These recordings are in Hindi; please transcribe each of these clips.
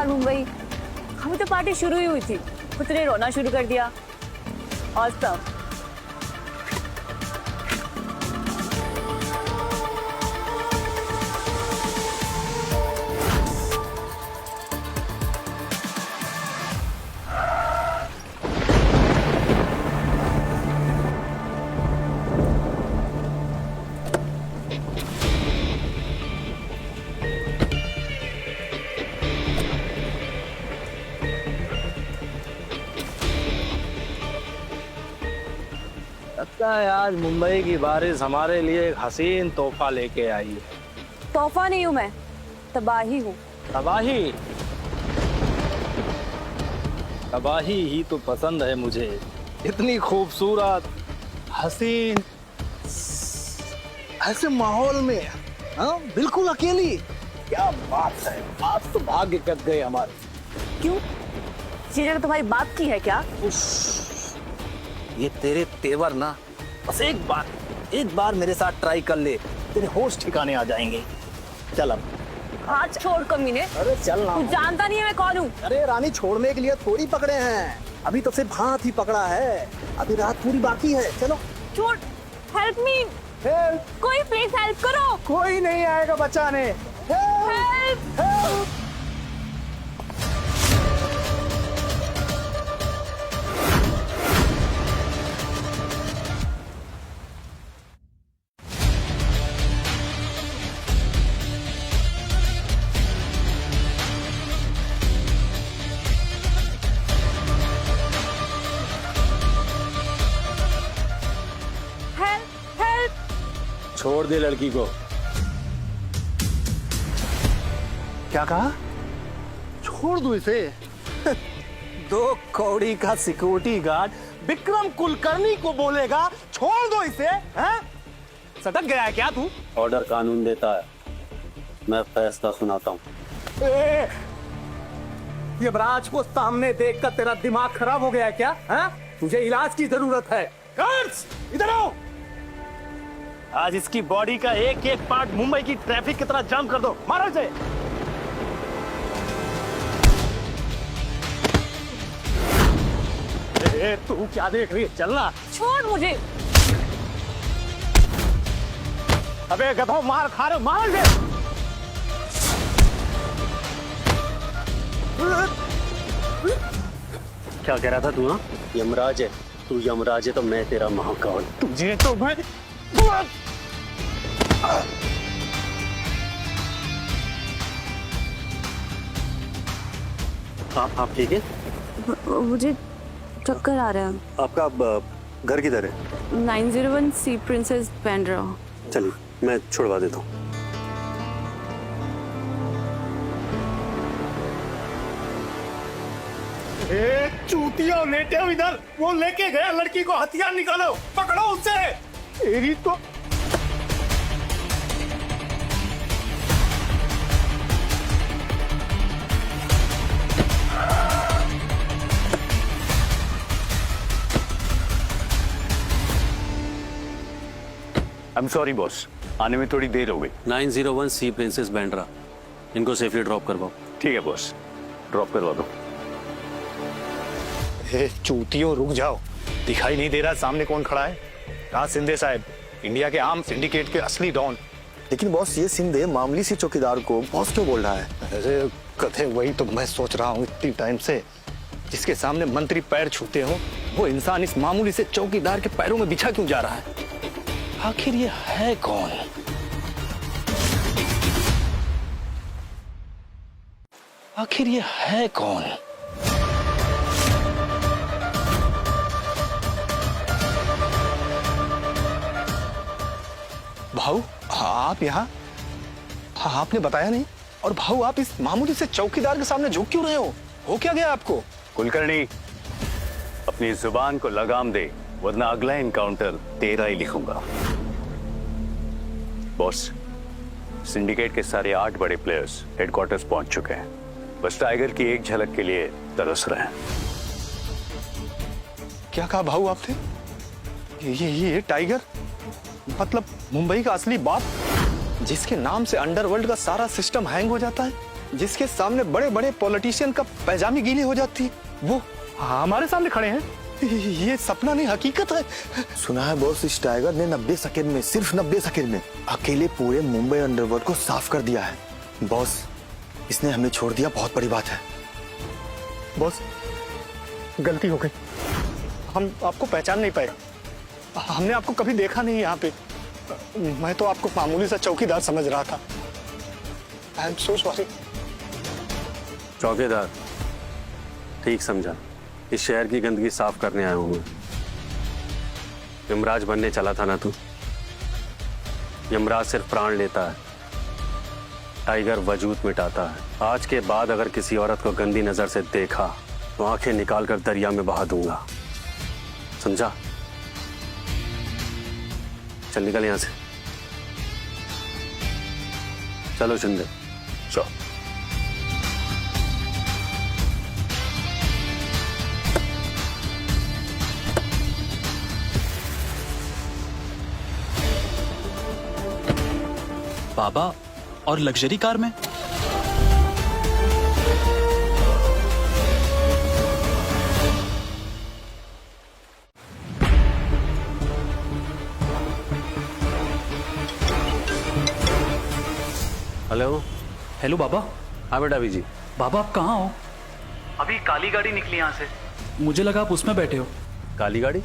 मुंबई, अभी तो पार्टी शुरू ही हुई थी, खुद ने रोना शुरू कर दिया। और सब लगता है आज मुंबई की बारिश हमारे लिए एक हसीन तोहफा लेके आई है। तोहफा नहीं हूं मैं, तबाही हूँ। तबाही? तबाही ही तो पसंद है मुझे। इतनी खूबसूरत, हसीन, ऐसे माहौल में, हाँ, बिल्कुल अकेली। क्या बात है, आज तो भाग्य कट गए हमारे। क्यों? ये जगह तुम्हारी बाप की है क्या? ये तेरे तेवर ना, बस एक बार मेरे साथ ट्राई कर ले, तेरे होश ठिकाने आ जाएंगे। चल अब। हाथ छोड़ कमीने। अरे चल ना। तू जानता नहीं है मैं कौन हूँ। अरे रानी, छोड़ने के लिए थोड़ी पकड़े हैं, अभी तो सिर्फ हाथ ही पकड़ा है, अभी रात पूरी बाकी है। चलो छोड़। Help me. हेल्प? कोई प्लीज हेल्प करो। कोई नहीं आएगा बचाने। हेल्प। हेल्प। छोड़ दे लड़की को। क्या कहा? छोड़ दो इसे? दो कौड़ी का सिक्योरिटी गार्ड विक्रम कुलकर्णी को बोलेगा छोड़ दो इसे? हैं? सटक गया है क्या तू? ऑर्डर कानून देता है, मैं फैसला सुनाता हूँ। यमराज को सामने देखकर तेरा दिमाग खराब हो गया है क्या? हैं? तुझे इलाज की जरूरत है। गार्ड्स, इधर आओ। आज इसकी बॉडी का एक एक पार्ट मुंबई की ट्रैफिक की तरह जाम कर दो। मारो इसे। तू क्या देख रही है? चलना। छोड़ मुझे। अबे गधो, मार खा रहे, मार इसे। क्या कह रहा था तू? हाँ, यमराज है तू, यमराज है तो मैं तेरा महाकाल। तुझे तो मैं आप ठीक है? मुझे चक्कर आ रहा है। आपका घर किधर है? 901 सी प्रिंसेस बैंड्रा। चलिए मैं छुड़वा देता हूँ। चूतिया लेटे हो इधर, वो लेके गया लड़की को, हथियार निकालो, पकड़ो उसे। तेरी तो आई एम सॉरी बॉस, आने में थोड़ी देर हो गई। 901 सी प्रिंसेस बैंड्रा, इनको सेफली ड्रॉप करवाओ। ठीक है बॉस, ड्रॉप करवा दो। चूतियों रुक जाओ, दिखाई नहीं दे रहा सामने कौन खड़ा है? राज सिंधे साहब, इंडिया के आर्म सिंडिकेट के असली डॉन। लेकिन बॉस, ये सिंधे मामूली सी चौकीदार को बॉस क्यों बोल रहा है? अरे कथे, वही तो मैं सोच रहा हूँ इतनी टाइम से। जिसके सामने मंत्री पैर छूते हो, वो इंसान इस मामूली से चौकीदार के पैरों में बिछा क्यों जा रहा है? आखिर ये है कौन? आखिर ये है कौन? भाऊ, आप यहाँ? आपने बताया नहीं। और भाऊ, आप इस मामूली से चौकीदार के सामने झुक क्यों रहे हो क्या गया आपको? कुलकर्णी, अपनी जुबान को लगाम दे, वरना अगला एनकाउंटर तेरा ही लिखूंगा। बॉस, सिंडिकेट के सारे 8 बड़े प्लेयर्स हेडक्वार्टर्स पहुंच चुके हैं, बस टाइगर की एक झलक के लिए तरस रहे हैं। क्या कहा भाऊ आपने? ये टाइगर मतलब मुंबई का असली बाप, जिसके नाम से अंडरवर्ल्ड का सारा सिस्टम हैंग हो जाता है? जिसके सामने बड़े बड़े पॉलिटिशियन का पैजामी गीली हो जाती है, वो हमारे सामने खड़े हैं। ये सपना नहीं, हकीकत है। सुना है बॉस, इस टाइगर ने 90 सेकंड में, सिर्फ 90 सेकंड में अकेले पूरे मुंबई अंडरवर्ल्ड को साफ कर दिया है। बॉस, इसने हमें छोड़ दिया, बहुत बड़ी बात है। बॉस, गलती हो गई, हम आपको पहचान नहीं पाए। हमने आपको कभी देखा नहीं यहाँ पे। मैं तो आपको मामूली सा चौकीदार समझ रहा था। आई एम सो सॉरी। चौकीदार ठीक समझा, इस शहर की गंदगी साफ करने आया हूं मैं। यमराज बनने चला था ना तू? यमराज सिर्फ प्राण लेता है, टाइगर वजूद मिटाता है। आज के बाद अगर किसी औरत को गंदी नजर से देखा तो आंखें निकाल कर दरिया में बहा दूंगा, समझा? चल निकल यहां से, चलो शिंदे। चलो। बाबा, और लग्जरी कार में? हेलो। हेलो बाबा। हाँ बेटा अभी जी। बाबा आप कहाँ हो? अभी काली गाड़ी निकली यहाँ से, मुझे लगा आप उसमें बैठे हो। काली गाड़ी?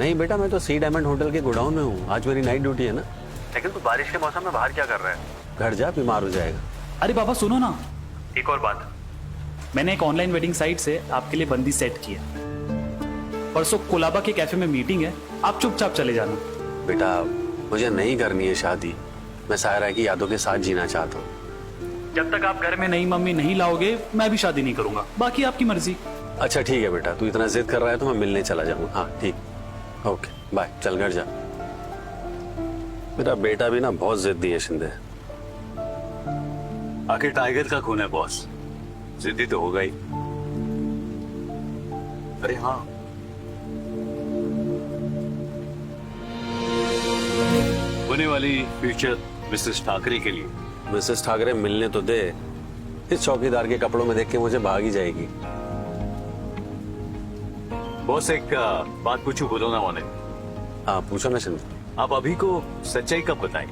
नहीं बेटा, मैं तो सी डायमंड होटल के गोडाउन में हूँ, आज मेरी नाइट ड्यूटी है ना। लेकिन तू बारिश के मौसम में बाहर क्या कर रहा है? घर जा, बीमार हो जाएगा। अरे बाबा सुनो ना, एक और बात। मैंने एक ऑनलाइन वेडिंग साइट से आपके लिए बंदी सेट किया। परसों कोलाबा के कैफे में मीटिंग है, आप चुपचाप चले जाना। बेटा मुझे नहीं करनी है शादी, मैं सायरा की यादों के साथ जीना चाहता हूँ। जब तक आप घर में नई मम्मी नहीं लाओगे, मैं भी शादी नहीं करूंगा। बाकी आपकी मर्जी। अच्छा ठीक है बेटा, तू इतना जिद कर रहा है तो मैं मिलने चला जाऊंगा। हाँ ठीक, ओके बाय, चल घर जा। मेरा बेटा भी ना बहुत जिद्दी है शिंदे। आखिर टाइगर का खून है बॉस, जिद्दी तो होगा ही। अरे हाँ, होने वाली फ्यूचर मिसेस ठाकरे के लिए। मिसेस ठाकरे मिलने तो दे, इस चौकीदार के कपड़ों में देख के मुझे भाग ही जाएगी। बॉस एक बात पूछूं, बोलो ना होने। हाँ पूछो ना शिंदे। आप अभी को सच्चाई कब बताएं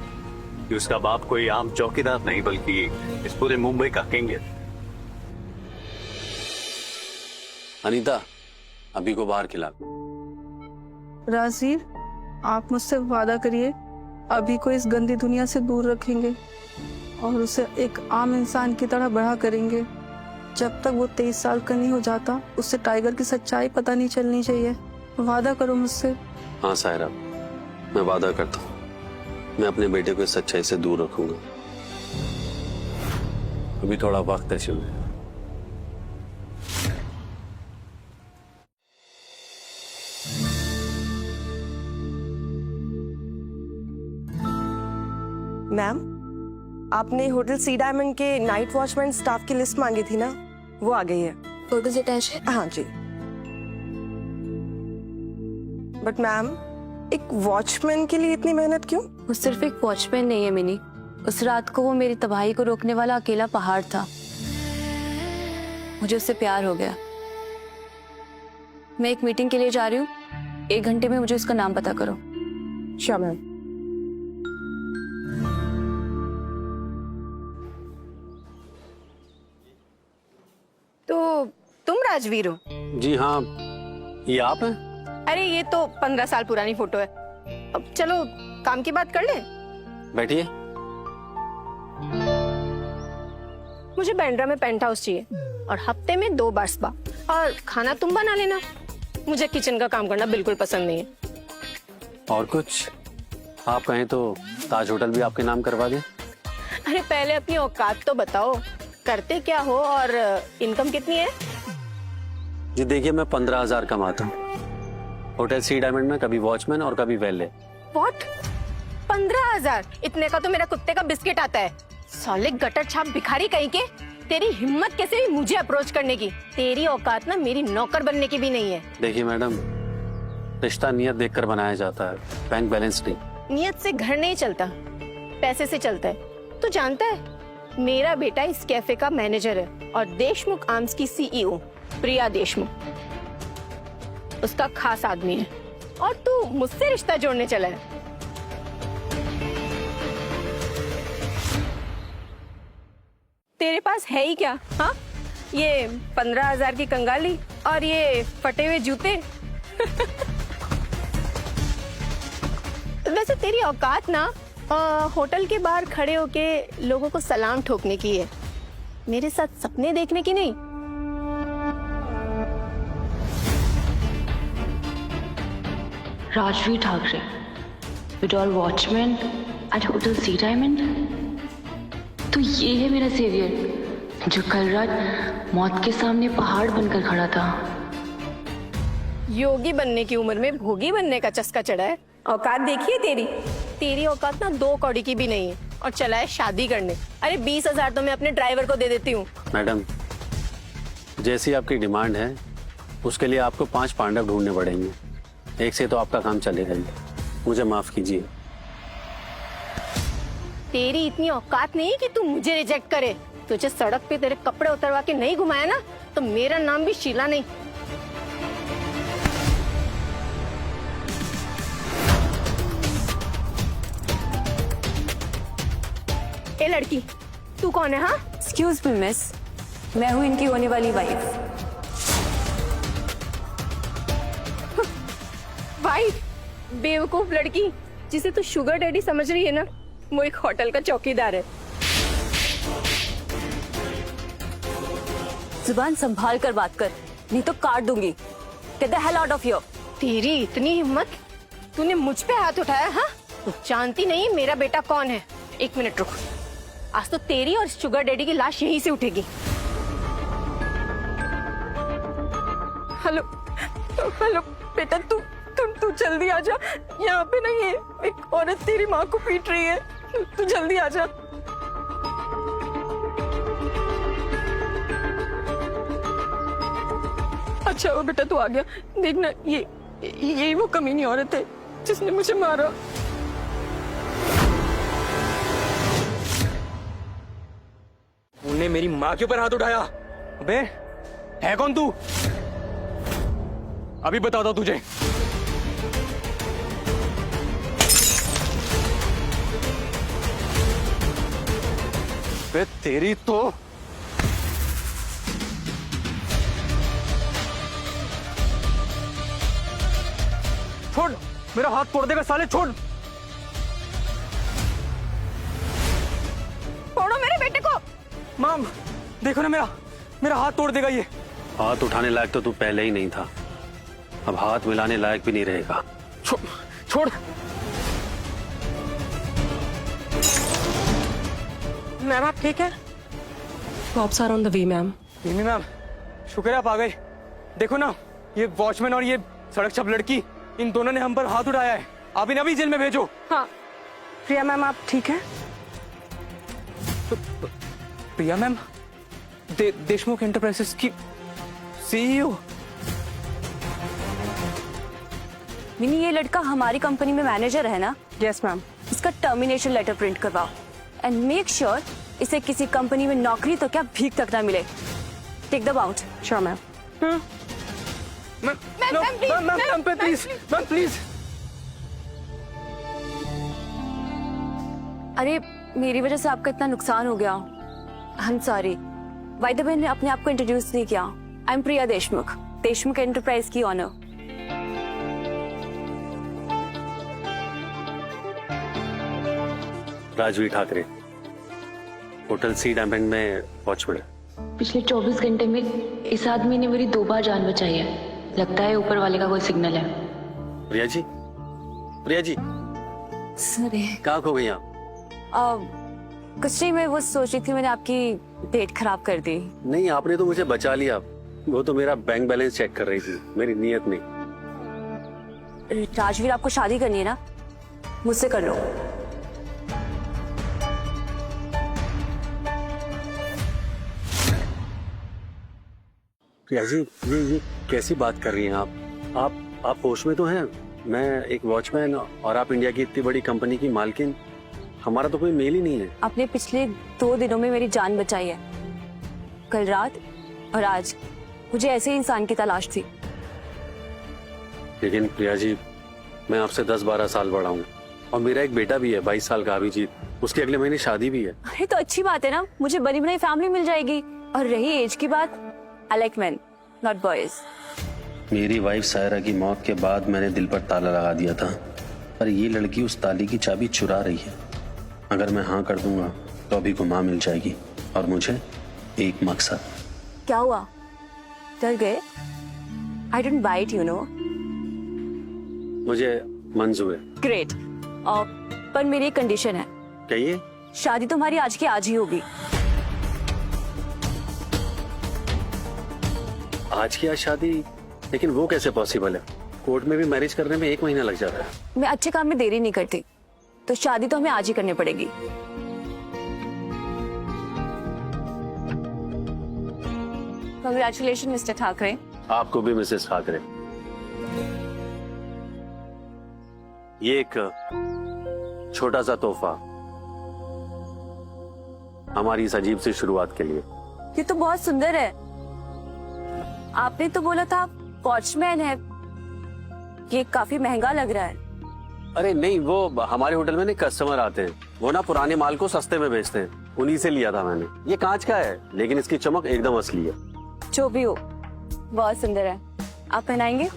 कि उसका बाप कोई आम चौकीदार नहीं बल्कि इस पूरे मुंबई का किंग है? अनीता, अभी को बाहर खिला। राजीव, आप मुझसे वादा करिए, अभी को इस गंदी दुनिया से दूर रखेंगे और उसे एक आम इंसान की तरह बड़ा करेंगे। जब तक वो 23 साल का नहीं हो जाता, उससे टाइगर की सच्चाई पता नहीं चलनी चाहिए। वादा करो मुझसे। हाँ सायरा, मैं वादा करता हूँ, मैं अपने बेटे को इस सच्चाई से दूर रखूंगा। अभी थोड़ा वक्त है शिंदे। मैम, आपने होटल सी डायमंड के नाइट वॉचमैन स्टाफ की लिस्ट मांगी थी ना, वो आ गई है। फोटोज अटैच है? हाँ जी। बट मैम, एक वॉचमैन के लिए इतनी मेहनत क्यों? वो सिर्फ एक वॉचमैन नहीं है मिनी, उस रात को वो मेरी तबाही को रोकने वाला अकेला पहाड़ था। मुझे उससे प्यार हो गया। मैं एक मीटिंग के लिए जा रही हूँ, 1 घंटे में मुझे उसका नाम पता करो। Sure ma'am. तो तुम राजवीर हो? जी हाँ, ये आप हैं? अरे ये तो 15 साल पुरानी फोटो है। अब चलो काम की बात कर ले। बैठिए। मुझे बांद्रा में पेंट हाउस चाहिए और हफ्ते में 2 बार स्पा, और खाना तुम बना लेना। मुझे किचन का काम करना बिल्कुल पसंद नहीं है। और कुछ आप कहें तो ताज होटल भी आपके नाम करवा दें। अरे पहले अपनी औकात तो बताओ, करते क्या हो और इनकम कितनी है? जी देखिए, मैं 15,000 कमाता हूँ होटल सी डायमंड में, कभी वॉचमैन और कभी वैले। व्हाट? 15,000? इतने का तो मेरा कुत्ते का बिस्किट आता है। साले गटर छाप भिखारी कहीं के, तेरी हिम्मत कैसे भी मुझे अप्रोच करने की? तेरी औकात ना मेरी नौकर बनने की भी नहीं है। देखिए मैडम, रिश्ता नियत देखकर बनाया जाता है, बैंक बैलेंस नहीं। नियत से घर नहीं चलता, पैसे से चलता है। तू जानता है मेरा बेटा इस कैफे का मैनेजर है और देशमुख आर्म्स की सीईओ प्रिया देशमुख उसका खास आदमी है, और तू मुझसे रिश्ता जोड़ने चला है। तेरे पास है ही क्या? हाँ, ये 15,000 की कंगाली और ये फटे हुए जूते। वैसे तेरी औकात ना होटल के बाहर खड़े होके लोगों को सलाम ठोकने की है, मेरे साथ सपने देखने की नहीं। राजवीर ठाकरे, विडॉल watchman at hotel sea diamond. तो ये है मेरा सेवियर जो कल रात मौत के सामने पहाड़ बनकर खड़ा था। योगी बनने की उम्र में भोगी बनने का चस्का चढ़ा है। औकात देखिए तेरी। तेरी औकात ना 2 कौड़ी की भी नहीं है, और चला है शादी करने। अरे 20,000 तो मैं अपने ड्राइवर को दे देती हूँ। मैडम, जैसी आपकी डिमांड है उसके लिए आपको 5 पांडव ढूंढने पड़ेंगे। एक से तो आपका काम चलेगा ही। मुझे माफ कीजिए। तेरी इतनी औकात नहीं कि तू मुझे रिजेक्ट करे। तुझे सड़क पे तेरे कपड़े उतरवा के नहीं घुमाया ना, तो मेरा नाम भी शीला नहीं। ए लड़की, तू कौन है? हाँ, एक्सक्यूज मी मिस, मैं हूँ इनकी होने वाली वाइफ। वाइफ? बेवकूफ लड़की, जिसे तू शुगर डैडी समझ रही है ना, वो एक होटल का चौकीदार है। जुबान संभाल कर बात कर, नहीं तो काट दूंगी। Get the hell out of here। तेरी इतनी हिम्मत, तूने मुझ पे हाथ उठाया? हाँ, तू जानती नहीं मेरा बेटा कौन है। 1 मिनट रुक, आज तो तेरी और शुगर डैडी की लाश यहीं से उठेगी। हेलो हेलो बेटा, तू जल्दी आ जा। यहाँ पे ना ये एक औरत तेरी माँ को पीट रही है, तू जल्दी आ जा। अच्छा वो बेटा, तू आ गया। देखना, यही वो कमीनी औरत है जिसने मुझे मारा। तूने मेरी माँ के ऊपर हाथ उठाया? अबे, है कौन तू? अभी बताता हूं तुझे। बे तेरी तो छोड़, मेरा हाथ तोड़ देगा साले, छोड़। छोड़ो मेरे बेटे को। माम, देखो ना, मेरा हाथ तोड़ देगा ये। हाथ उठाने लायक तो तू पहले ही नहीं था, अब हाथ मिलाने लायक भी नहीं रहेगा। छोड़। मैम आप ठीक है? Cops are on the way ma'am. मिमी मैम, शुक्र है आप आ गए। देखो ना, ये वॉचमैन और ये सड़क छप लड़की, इन दोनों ने हम पर हाथ उठाया है। आप इन्हें अभी जेल में भेजो। हाँ प्रिया मैम आप ठीक है? प्रिया मैम, देशमुख एंटरप्राइजेस की सीईओ। मिनी, ये लड़का हमारी कंपनी में मैनेजर है ना? Yes ma'am. इसका टर्मिनेशन लेटर प्रिंट करवाओ एंड मेक श्योर इसे किसी कंपनी में नौकरी तो क्या भीख तक ना मिले। Take the out. Sure ma'am. Ma'am please. अरे मेरी वजह से आपका इतना नुकसान हो गया, I am sorry. By the way, मैंने अपने आप को इंट्रोड्यूस नहीं किया। I am Priya Deshmukh, Deshmukh enterprise की owner. Rajveer Thackeray, hotel sea diamond में वॉचमैन। पिछले 24 घंटे में इस आदमी ने मेरी 2 बार जान बचाई है। लगता है ऊपर वाले का कोई सिग्नल है। प्रिया जी, प्रिया जी, सॉरी। कहाँ खो गई आप? कुछ नहीं, मैं वो सोच रही थी, मैंने आपकी डेट खराब कर दी। नहीं, आपने तो मुझे बचा लिया। वो तो मेरा बैंक बैलेंस चेक कर रही थी, मेरी नीयत नहीं। राजवीर, आपको शादी करनी है ना? मुझसे कर लो। प्रिया जी, ये कैसी बात कर रही हैं आप होश में तो हैं? मैं एक वॉचमैन और आप इंडिया की इतनी बड़ी कंपनी की मालकिन। हमारा तो कोई मेल ही नहीं है। आपने पिछले 2 दिनों में मेरी जान बचाई है। कल रात और आज मुझे ऐसे ही इंसान की तलाश थी। लेकिन प्रिया जी, मैं आपसे 10-12 साल बड़ा हूँ और मेरा एक बेटा भी है 22 साल का अभिजीत। उसके अगले महीने शादी भी है। अरे तो अच्छी बात है ना, मुझे बनी बनाई फैमिली मिल जाएगी। और रही एज की बात, I like main not boys. मेरी वाइफ सायरा की मौत के बाद मैंने दिल पर ताला लगा दिया था, पर ये लड़की उस ताले की चाबी चुरा रही है। अगर मैं हाँ कर दूंगा तो अभी को माँ मिल जाएगी और मुझे एक मकसद। क्या हुआ, डर गए? I don't bite you know. मुझे मंजूर है। ग्रेट। पर मेरी एक कंडीशन है। कहिए। शादी तुम्हारी आज की आज ही होगी। आज की आज शादी? लेकिन वो कैसे पॉसिबल है? कोर्ट में भी मैरिज करने में 1 महीना लग जाता है। मैं अच्छे काम में देरी नहीं करती, तो शादी तो हमें आज ही करनी पड़ेगी। Congratulation mister Thackeray. आपको भी मिसेस ठाकरे। ये एक छोटा सा तोहफा हमारी इस अजीब सी शुरुआत के लिए। ये तो बहुत सुंदर है। आपने तो बोला था वॉचमैन है, ये काफी महंगा लग रहा है। अरे नहीं, वो हमारे होटल में ना कस्टमर आते हैं, वो ना पुराने माल को सस्ते में बेचते हैं, उन्हीं से लिया था मैंने। ये कांच का है लेकिन इसकी चमक एकदम असली है। जो भी हो, बहुत सुंदर है। आप पहनाएंगे?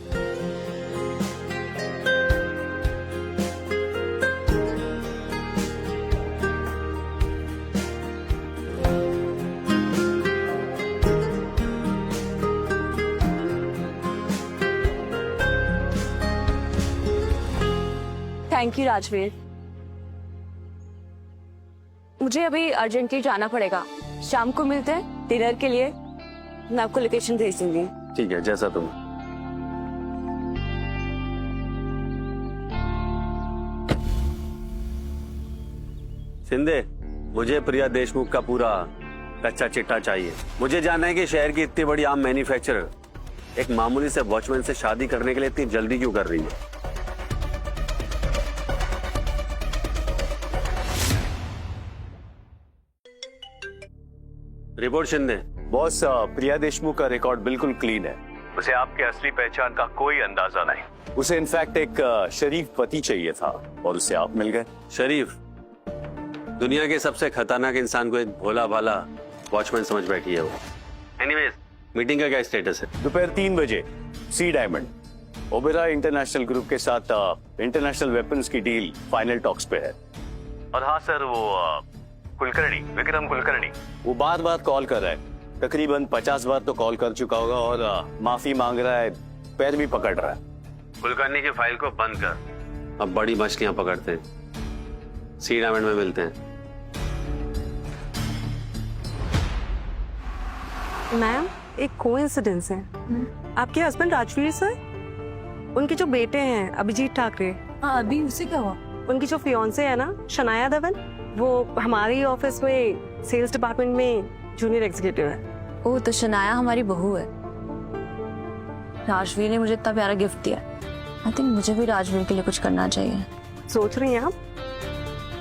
Thank you Rajveer. मुझे अभी अर्जेंटली जाना पड़ेगा, शाम को मिलते हैं डिनर के लिए। मैं आपको लोकेशन भेज दूंगी। ठीक है, जैसा तुम। शिंदे, मुझे प्रिया देशमुख का पूरा कच्चा चिट्ठा चाहिए। मुझे जानना है कि शहर की इतनी बड़ी आम मैन्युफैक्चरर एक मामूली से वॉचमैन से शादी करने के लिए इतनी जल्दी क्यों कर रही है। रिपोर्ट शिंदे। बॉस, प्रिया देशमुख का रिकॉर्ड बिल्कुल क्लीन है। उसे आपके असली पहचान का कोई अंदाजा नहीं। उसे इनफैक्ट एक शरीफ पति चाहिए था और उसे आप मिल गए। शरीफ? दुनिया के सबसे खतरनाक इंसान को एक भोला भाला वॉचमैन समझ बैठी है वो। एनीवेज, मीटिंग का क्या स्टेटस है? दोपहर 3 बजे सी डायमंड ओबेरॉय इंटरनेशनल ग्रुप के साथ इंटरनेशनल वेपन्स की डील फाइनल टॉक्स पे है। और हाँ सर, वो कुलकर्णी, विक्रम कुलकर्णी, वो बार कॉल कर रहा है। तकरीबन 50 बार तो कॉल कर चुका होगा और माफी मांग रहा है, पैर भी पकड़ रहा है। कुलकर्णी की फाइल को बंद कर, अब बड़ी मछलियां पकड़ते हैं। सी डायमंड में मिलते हैं। मैम, एक कोइंसिडेंस है। आपके हस्बैंड राजवीर सर, उनके जो बेटे हैं अभिजीत ठाकरे, हाँ, अभी उसे क्या हुआ? उनकी जो फियांसे है ना शनाया धवन, वो हमारे ऑफिस में सेल्स डिपार्टमेंट में जूनियर एग्जीक्यूटिव है। ओह, तो शनाया हमारी बहू है। राजवीर ने मुझे इतना प्यारा गिफ्ट दिया। आई थिंक मुझे भी राजवीर के लिए कुछ करना चाहिए। सोच रही हैं आप?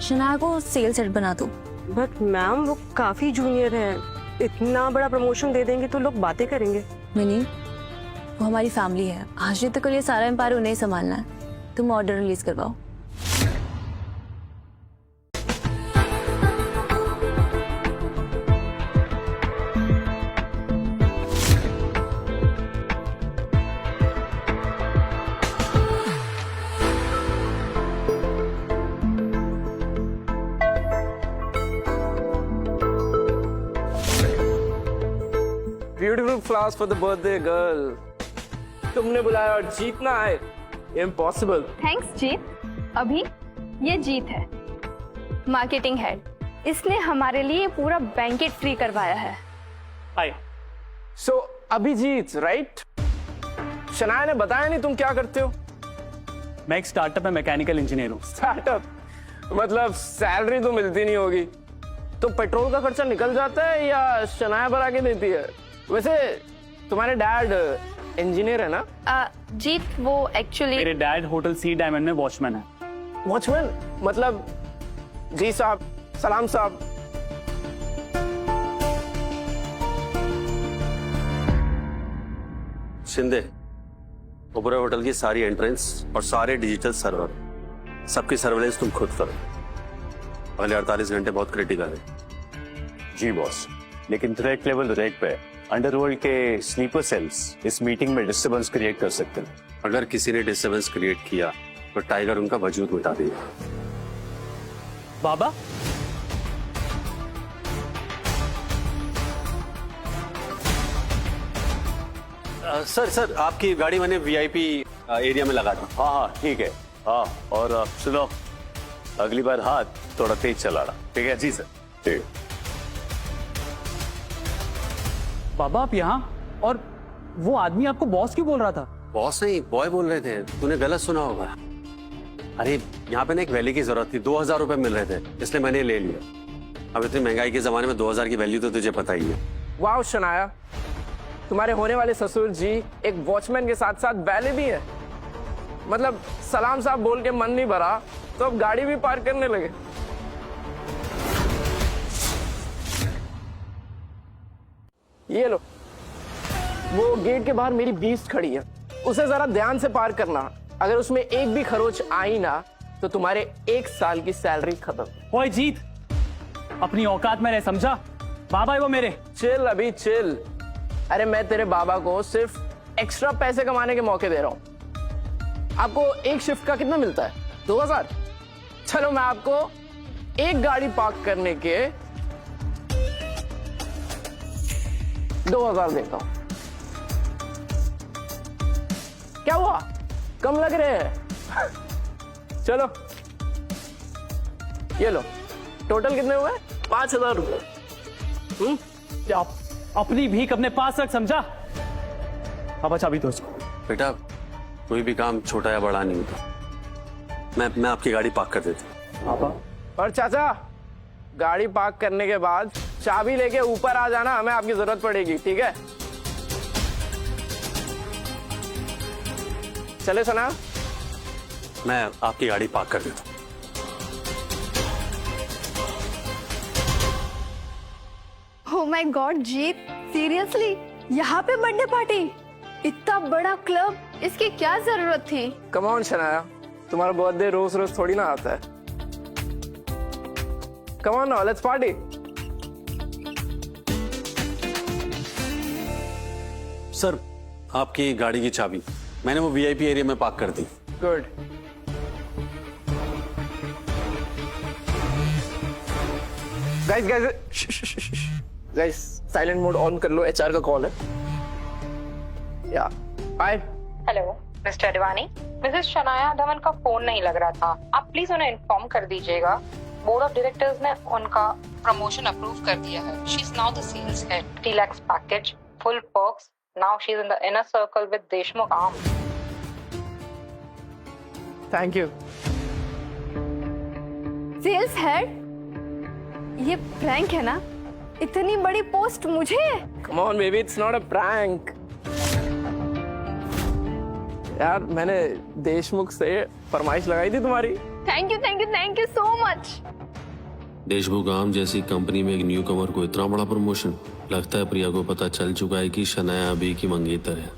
शनाया को सेल्स हेड बना दो। बट मैम, वो काफी जूनियर है, इतना बड़ा प्रमोशन दे देंगे तो लोग बातें करेंगे। नहीं, वो हमारी फैमिली है। आज तक ये सारा एम्पायर उन्हें ही संभालना है। तुम ऑर्डर रिलीज करवाओ। Beautiful flowers for the birthday girl. तुमने बुलाया और जीतना है, इम्पॉसिबल। थैंक्स जीत। अभी ये जीत है, मार्केटिंग हेड। इसने हमारे लिए पूरा बैंकेट फ्री करवाया है। हाय, सो अभिजीत राइट? शनाया ने बताया नहीं तुम क्या करते हो? मैं एक स्टार्टअप में मैकेनिकल इंजीनियर हूँ। स्टार्टअप मतलब सैलरी तो मिलती नहीं होगी, तो पेट्रोल का खर्चा निकल जाता है या शनाया भरा के देती है? वैसे तुम्हारे डैड इंजीनियर है ना? जीत, वो एक्चुअली मेरे डैड होटल सी डायमंड में वॉचमैन है। वॉचमैन मतलब जी साहब, सलाम साहब। शिंदे, ओबरा होटल की सारी एंट्रेंस और सारे डिजिटल सर्वर, सबकी सर्वेलेंस तुम खुद करो। अगले 48 घंटे बहुत क्रिटिकल है। जी बॉस, लेकिन थ्रेट लेवल रेड पे अंडरवर्ल्ड के स्लीपर सेल्स इस मीटिंग में डिस्टर्बेंस क्रिएट कर सकते हैं। अगर किसी ने डिस्टर्बेंस क्रिएट किया तो टाइगर उनका वजूद मिटा देगा। बाबा, सर आपकी गाड़ी मैंने वीआईपी एरिया में लगा दी। हाँ हाँ ठीक है। हाँ, और सुनो, अगली बार हाथ थोड़ा तेज चलाना, ठीक है? जी सर। ठीक। बाबा आप यहाँ, और वो आदमी आपको बॉस क्यों बोल रहा था? बॉस नहीं, बॉय बोल रहे थे, तूने गलत सुना होगा। अरे यहाँ पे ना एक वैल्यू की जरूरत थी, 2000 रुपए मिल रहे थे, इसलिए मैंने ले लिया। अब इतनी महंगाई के जमाने में 2000 की वैल्यू तो तुझे पता ही है। वाह शनाया, तुम्हारे होने वाले ससुर जी एक वॉचमैन के साथ साथ बैले भी है। मतलब सलाम साहब बोल के मन नहीं भरा तो अब गाड़ी भी पार्क करने लगे। ये लो, वो गेट के बाहर मेरी बीस्ट खड़ी है, उसे जरा ध्यान से पार करना। अगर उसमें एक भी खरोच आई ना तो तुम्हारे 1 साल की सैलरी खत्म। ओए जीत, अपनी औकात में रह, समझा? बाबा है वो मेरे। चिल अभी चिल। अरे मैं तेरे बाबा को सिर्फ एक्स्ट्रा पैसे कमाने के मौके दे रहा हूं। आपको एक शिफ्ट का कितना मिलता है? 2000। चलो मैं आपको एक गाड़ी पार्क करने के 2000 देता हूं। क्या हुआ, कम लग रहे हैं? चलो ये लो, टोटल कितने हुए? 5000 रुपए। आप अपनी भीख अपने पास रख, समझा? अब चाबी दो उसको। बेटा, कोई भी काम छोटा या बड़ा नहीं होता। मैं आपकी गाड़ी पार्क कर देता हूँ। और चाचा, गाड़ी पार्क करने के बाद चाबी लेके ऊपर आ जाना, हमें आपकी जरूरत पड़ेगी, ठीक है? चले सना, मैं आपकी गाड़ी पार्क कर देता हूँ। Oh my God Jeet, seriously यहाँ पे बर्थडे पार्टी? इतना बड़ा क्लब, इसकी क्या जरूरत थी? कम ऑन शनाया, तुम्हारा बर्थडे रोज रोज थोड़ी ना आता है। Come on now, let's party. Sir, आपकी गाड़ी की चाबी मैंने वो वीआईपी एरिया में पार्क कर दी। Good. Guys silent mode on कर लो, एचआर का कॉल है। या hi. Hello mister Advani, missus Shanaya Dhawan का फोन नहीं लग रहा था, आप प्लीज उन्हें इन्फॉर्म कर दीजिएगा। बोर्ड ऑफ डायरेक्टर्स ने उनका प्रमोशन अप्रूव कर दिया है। She is now the sales head, 3 lakhs package, full perks. Now she is in the inner circle with Deshmukh arm. Thank you. Sales head? ये प्रैंक है ना? इतनी बड़ी पोस्ट मुझे? Come on baby, it's not a prank. यार मैंने देशमुख से फरमाइश लगाई थी तुम्हारी। Thank you thank you thank you so much. Deshmukh आम जैसी कंपनी में एक न्यू कमर को इतना बड़ा प्रमोशन। लगता है प्रिया को पता चल चुका है कि शनाया अभी की मंगेतर है।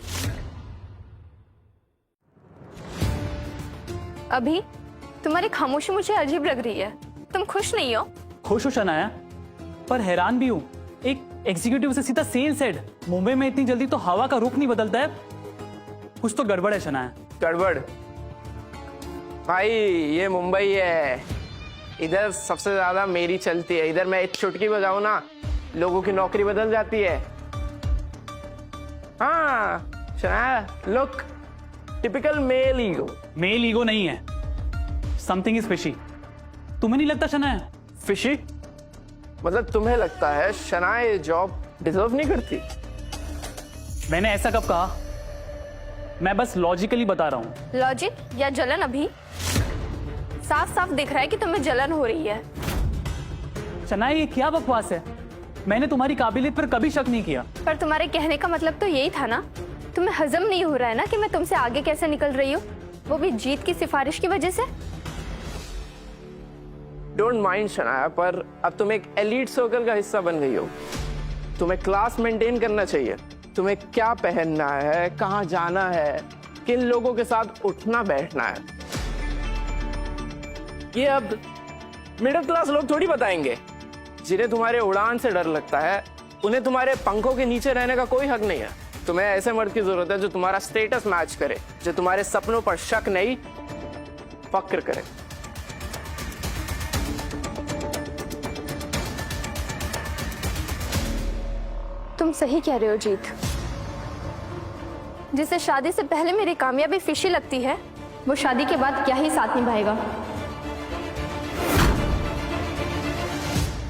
अभी तुम्हारी खामोशी मुझे अजीब लग रही है। तुम खुश नहीं हो? खुश हो शनाया, पर हैरान भी हूँ। एक एग्जीक्यूटिव से सीधा सेल्स हेड, मुंबई में इतनी जल्दी तो हवा का रुख नहीं बदलता है। कुछ तो गड़बड़ है शनाया। गड़बड़ भाई, ये मुंबई है, इधर सबसे ज्यादा मेरी चलती है। इधर मैं एक चुटकी बजाऊं ना, लोगों की नौकरी बदल जाती है। हाँ Shanaya, look, typical male ego. Male ego नहीं है, समथिंग इज फिशी। तुम्हें नहीं लगता शनाया? फिशी मतलब तुम्हें लगता है शनाया ये जॉब डिजर्व नहीं करती? मैंने ऐसा कब कहा? मैं बस लॉजिकली बता रहा हूँ। लॉजिक या जलन? अभी साफ साफ दिख रहा है कि तुम्हें जलन हो रही है। शनाया ये क्या बकवास है? मैंने तुम्हारी काबिलियत पर कभी शक नहीं किया। पर तुम्हारे कहने का मतलब तो यही था ना? तुम्हें हजम नहीं हो रहा है ना कि मैं तुमसे आगे कैसे निकल रही हूँ, वो भी जीत की सिफारिश की वजह से? डोंट माइंड शनाया, पर अब तुम एक एलीट सर्कल का हिस्सा बन गई हो। तुम्हें क्लास मेंटेन करना चाहिए। तुम्हें क्या पहनना है, कहाँ जाना है, किन लोगों के साथ उठना बैठना है, ये अब मिडिल क्लास लोग थोड़ी बताएंगे। जिन्हें तुम्हारे उड़ान से डर लगता है, उन्हें तुम्हारे पंखों के नीचे रहने का कोई हक नहीं है। तुम्हें ऐसे मर्द की जरूरत है जो तुम्हारा स्टेटस मैच करे, जो तुम्हारे सपनों पर शक नहीं फक्र करे। तुम सही कह रहे हो जीत। जिसे शादी से पहले मेरी कामयाबी फिशी लगती है, वो शादी के बाद क्या ही साथ निभाएगा।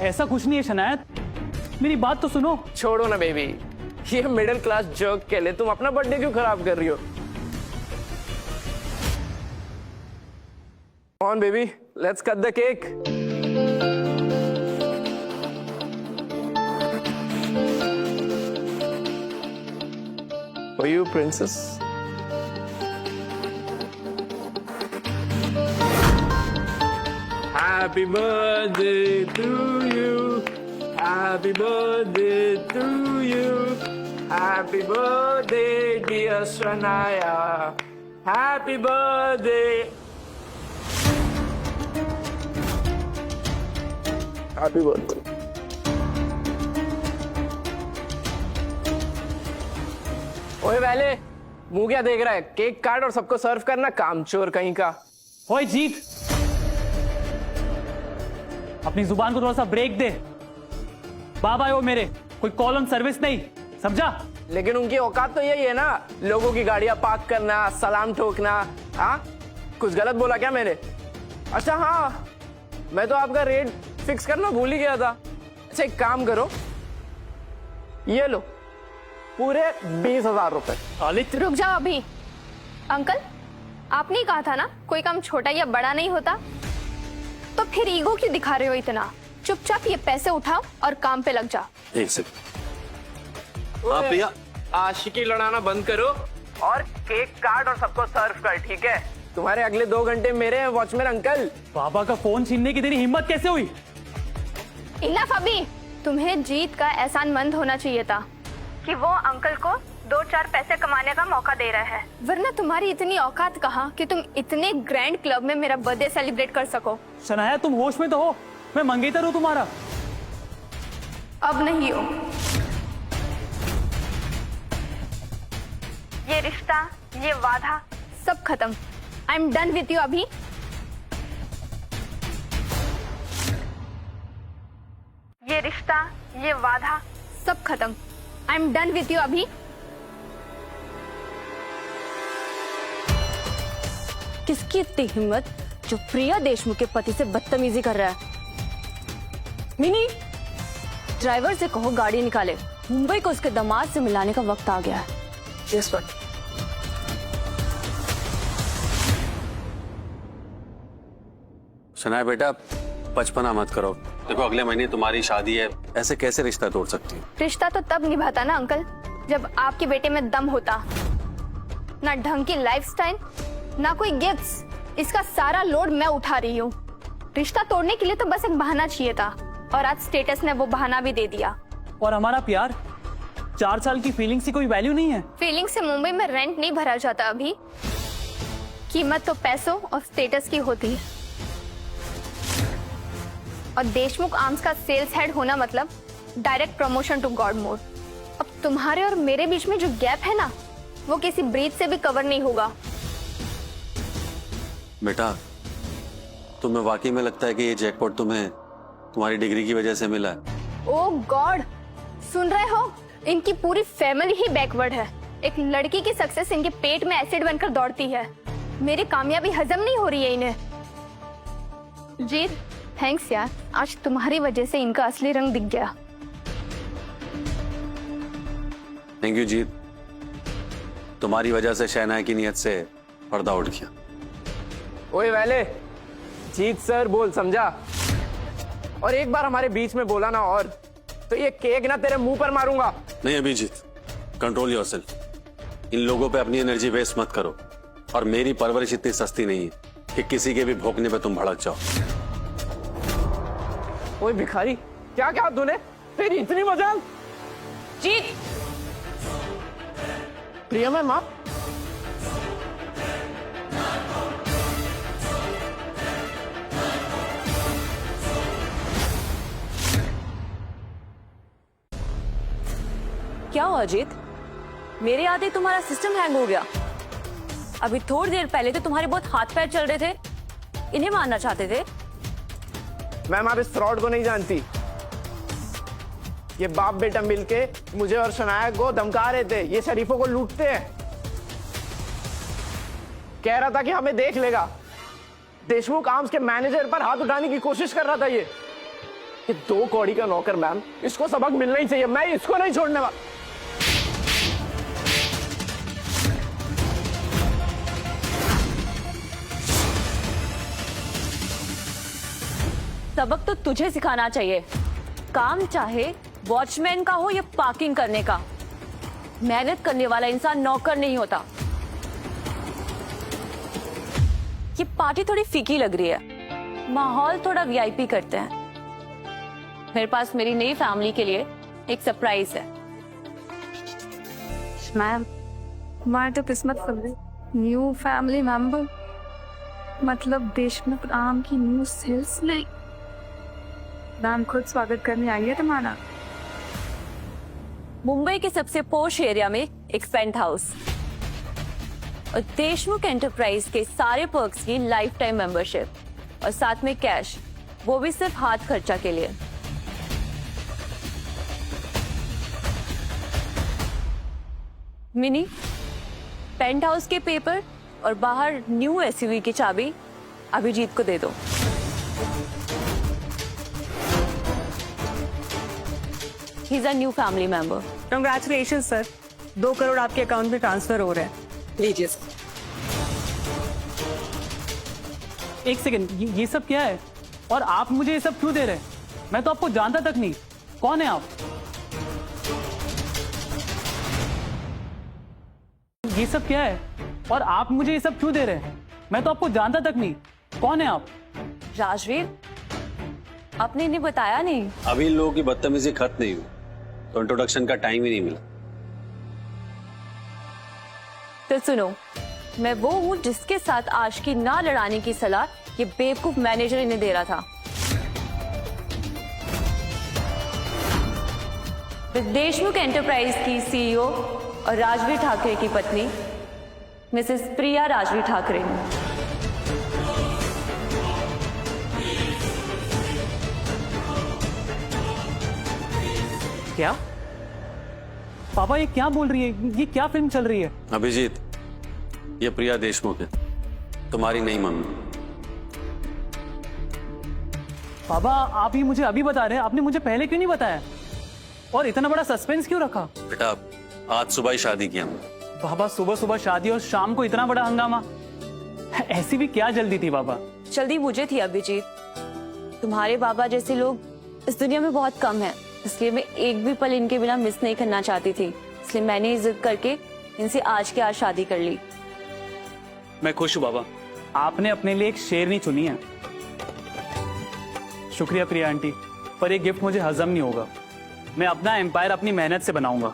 ऐसा कुछ नहीं है शनायत, मेरी बात तो सुनो। छोड़ो ना बेबी, ये मिडिल क्लास जर्क के लिए तुम अपना बर्थडे क्यों खराब कर रही हो? On baby, let's cut the cake. For you, princess. Happy birthday to you. Happy birthday to you. Happy birthday, dear Shania. Happy birthday. Happy birthday. ओए पहले मुंह क्या देख रहा है? केक काट और सबको सर्व करना, कामचोर कहीं का। ओए जीत, अपनी जुबान को थोड़ा सा ब्रेक दे। बाप आए हो मेरे, कोई कॉल ऑन सर्विस नहीं, समझा? लेकिन उनकी औकात तो यही है ना, लोगों की गाड़ियां पार्क करना, सलाम ठोकना। हाँ, कुछ गलत बोला क्या मैंने? अच्छा हाँ, मैं तो आपका रेट फिक्स करना भूल ही गया था। अच्छा एक काम करो, ये लो पूरे 20,000 रुपए। रुक जाओ अभी। अंकल, आपने कहा था ना कोई काम छोटा या बड़ा नहीं होता, तो फिर ईगो क्यों दिखा रहे हो इतना? चुपचाप ये पैसे उठाओ और काम पे लग जाओ। एक सेकंड। हाँ प्रिया, आशिकी लड़ाना बंद करो और केक काट और सबको सर्व कर, ठीक है? तुम्हारे अगले 2 घंटे मेरे हैं वॉचमैन अंकल। बाबा का फोन छीनने की तेरी हिम्मत कैसे हुई? इनफ अभी। तुम्हें जीत का एहसानमंद होना चाहिए था कि वो अंकल को 2-4 पैसे कमाने का मौका दे रहा है, वरना तुम्हारी इतनी औकात कहाँ कि तुम इतने ग्रैंड क्लब में मेरा बर्थडे सेलिब्रेट कर सको। शनाया तुम होश में तो हो? मैं मंगेतर हूँ तुम्हारा। अब नहीं हो। ये रिश्ता, ये वादा सब खत्म। I am done with you अभी। ये रिश्ता, ये वादा सब खत्म। I am done with you अभी। किसकी इतनी हिम्मत जो प्रिया देशमुख के पति से बदतमीजी कर रहा है? मिनी, ड्राइवर से कहो गाड़ी निकाले, मुंबई को उसके दामाद से मिलाने का वक्त आ गया है। यस बट शनाया बेटा, बचपना मत करो। देखो अगले महीने तुम्हारी शादी है, ऐसे कैसे रिश्ता तोड़ सकती हो? रिश्ता तो तब निभाता ना अंकल, जब आपके बेटे में दम होता। ना ढंग की लाइफस्टाइल, ना कोई गिफ्ट्स, इसका सारा लोड मैं उठा रही हूँ। रिश्ता तोड़ने के लिए तो बस एक बहाना चाहिए था, और आज स्टेटस ने वो बहाना भी दे दिया। और हमारा प्यार, 4 साल की फीलिंग्स की कोई वैल्यू नहीं है। फीलिंग से मुंबई में रेंट नहीं भरा जाता अभी। कीमत तो पैसों और स्टेटस की होती है। और देशमुख आर्म्स का सेल्स हेड होना मतलब direct promotion to god mode. अब तुम्हारे और मेरे बीच में जो गैप है ना, वो किसी ब्रीज से भी कवर नहीं होगा। बेटा, तुम्हें वाकई में लगता है कि ये जैकपॉट तुम्हें तुम्हारी डिग्री की वजह से मिला है? ओह गॉड, सुन रहे हो? इनकी पूरी फैमिली ही बैकवर्ड है। एक लड़की की सक्सेस इनके पेट में एसिड बनकर दौड़ती है। मेरी कामयाबी हजम नहीं हो रही है इन्हें। जीत, थैंक्स यार, आज तुम्हारी वजह से इनका असली रंग दिख गया। थैंक यू जीत, तुम्हारी वजह से शहनाई की नियत से पर्दा उठ गया। ओए वाले, जीत सर बोल, समझा? और एक बार हमारे बीच में बोला ना और तो ये केक ना तेरे मुंह पर मारूंगा। नहीं अभिजीत, कंट्रोल योरसेल्फ। इन लोगों पे अपनी एनर्जी वेस्ट मत करो। और मेरी परवरिश इतनी सस्ती नहीं है कि किसी के भी भोंकने पे तुम भड़क जाओ। ओए भिखारी, क्या क्या तूने? तेरी इतनी मजाल। जीत, प्रिया मैम आप? क्या हुआ अजीत? मेरे आते तुम्हारा सिस्टम हैंग हो गया। अभी थोड़ी देर पहले तो तुम्हारे बहुत हाथ पैर चल रहे थे, इन्हें मारना चाहते थे। मैम आप इस फ्रॉड को नहीं जानती। ये बाप बेटा मिलके मुझे और शनाया को धमका रहे थे, ये शरीफों को लूटते हैं। कह रहा था कि हमें देख लेगा। देशमुख आर्म्स के मैनेजर पर हाथ उठाने की कोशिश कर रहा था। ये 2 कौड़ी का नौकर मैम, इसको सबक मिलना ही चाहिए। मैं इसको नहीं छोड़ने वाला। सबक तो तुझे सिखाना चाहिए। काम चाहे वॉचमैन का हो या पार्किंग करने का, मेहनत करने वाला इंसान नौकर नहीं होता। ये पार्टी थोड़ी फीकी लग रही है, माहौल थोड़ा वीआईपी करते हैं। मेरे पास मेरी नई फैमिली के लिए एक सरप्राइज है। मैम, हमारी तो किस्मत खुल गई। न्यू फैमिली मेंबर, मतलब देशमुख आम की न्यू सेल्स नहीं। मैम खुद स्वागत करने आई है तुम्हारा। मुंबई के सबसे पोश एरिया में एक पेंट हाउस और देशमुख एंटरप्राइज के सारे पर्क्स की लाइफ टाइम मेंबरशिप और साथ में कैश, वो भी सिर्फ हाथ खर्चा के लिए। मिनी, पेंट हाउस के पेपर और बाहर न्यू एसयूवी की चाबी अभिजीत को दे दो। He's a new family member. Congratulations sir, 2 crore आपके अकाउंट में ट्रांसफर हो रहे हैं। लीजिए। एक सेकंड, ये सब क्या है और आप मुझे ये सब क्यों दे रहे हैं? मैं तो आपको जानता तक नहीं। कौन है आप? ये सब क्या है और आप मुझे ये सब क्यों दे रहे हैं? मैं तो आपको जानता तक नहीं। कौन है आप? राजवीर, आपने इन्हें बताया नहीं। अभी इन लोगों की बदतमीजी खत्म नहीं हुई तो इंट्रोडक्शन का टाइम ही नहीं मिला। तो सुनो, मैं वो हूँ जिसके साथ आशिकी ना लड़ाने की सलाह ये बेवकूफ मैनेजर इन्हें दे रहा था। देशमुख एंटरप्राइज की सीईओ और राजवीर ठाकरे की पत्नी मिसेस प्रिया राजवीर ठाकरे। क्या पापा, ये क्या बोल रही है? ये क्या फिल्म चल रही है? अभिजीत, ये प्रिया देशमुख है, तुम्हारी नई मम्मी। पापा, आप ये मुझे अभी बता रहे हैं? आपने मुझे पहले क्यों नहीं बताया? और इतना बड़ा सस्पेंस क्यों रखा? बेटा, आज सुबह ही शादी की हमने। बाबा, सुबह सुबह शादी और शाम को इतना बड़ा हंगामा? ऐसी भी क्या जल्दी थी बाबा? जल्दी मुझे थी अभिजीत। तुम्हारे बाबा जैसे लोग इस दुनिया में बहुत कम हैं, इसलिए मैं एक भी पल इनके बिना मिस नहीं करना चाहती थी। इसलिए मैंने इज्जत करके इनसे आज के आज शादी कर ली। मैं खुश हूँ बाबा, आपने अपने लिए एक शेरनी चुनी है। शुक्रिया प्रिया आंटी, पर ये गिफ्ट मुझे हजम नहीं होगा। मैं अपना एम्पायर अपनी मेहनत से बनाऊंगा।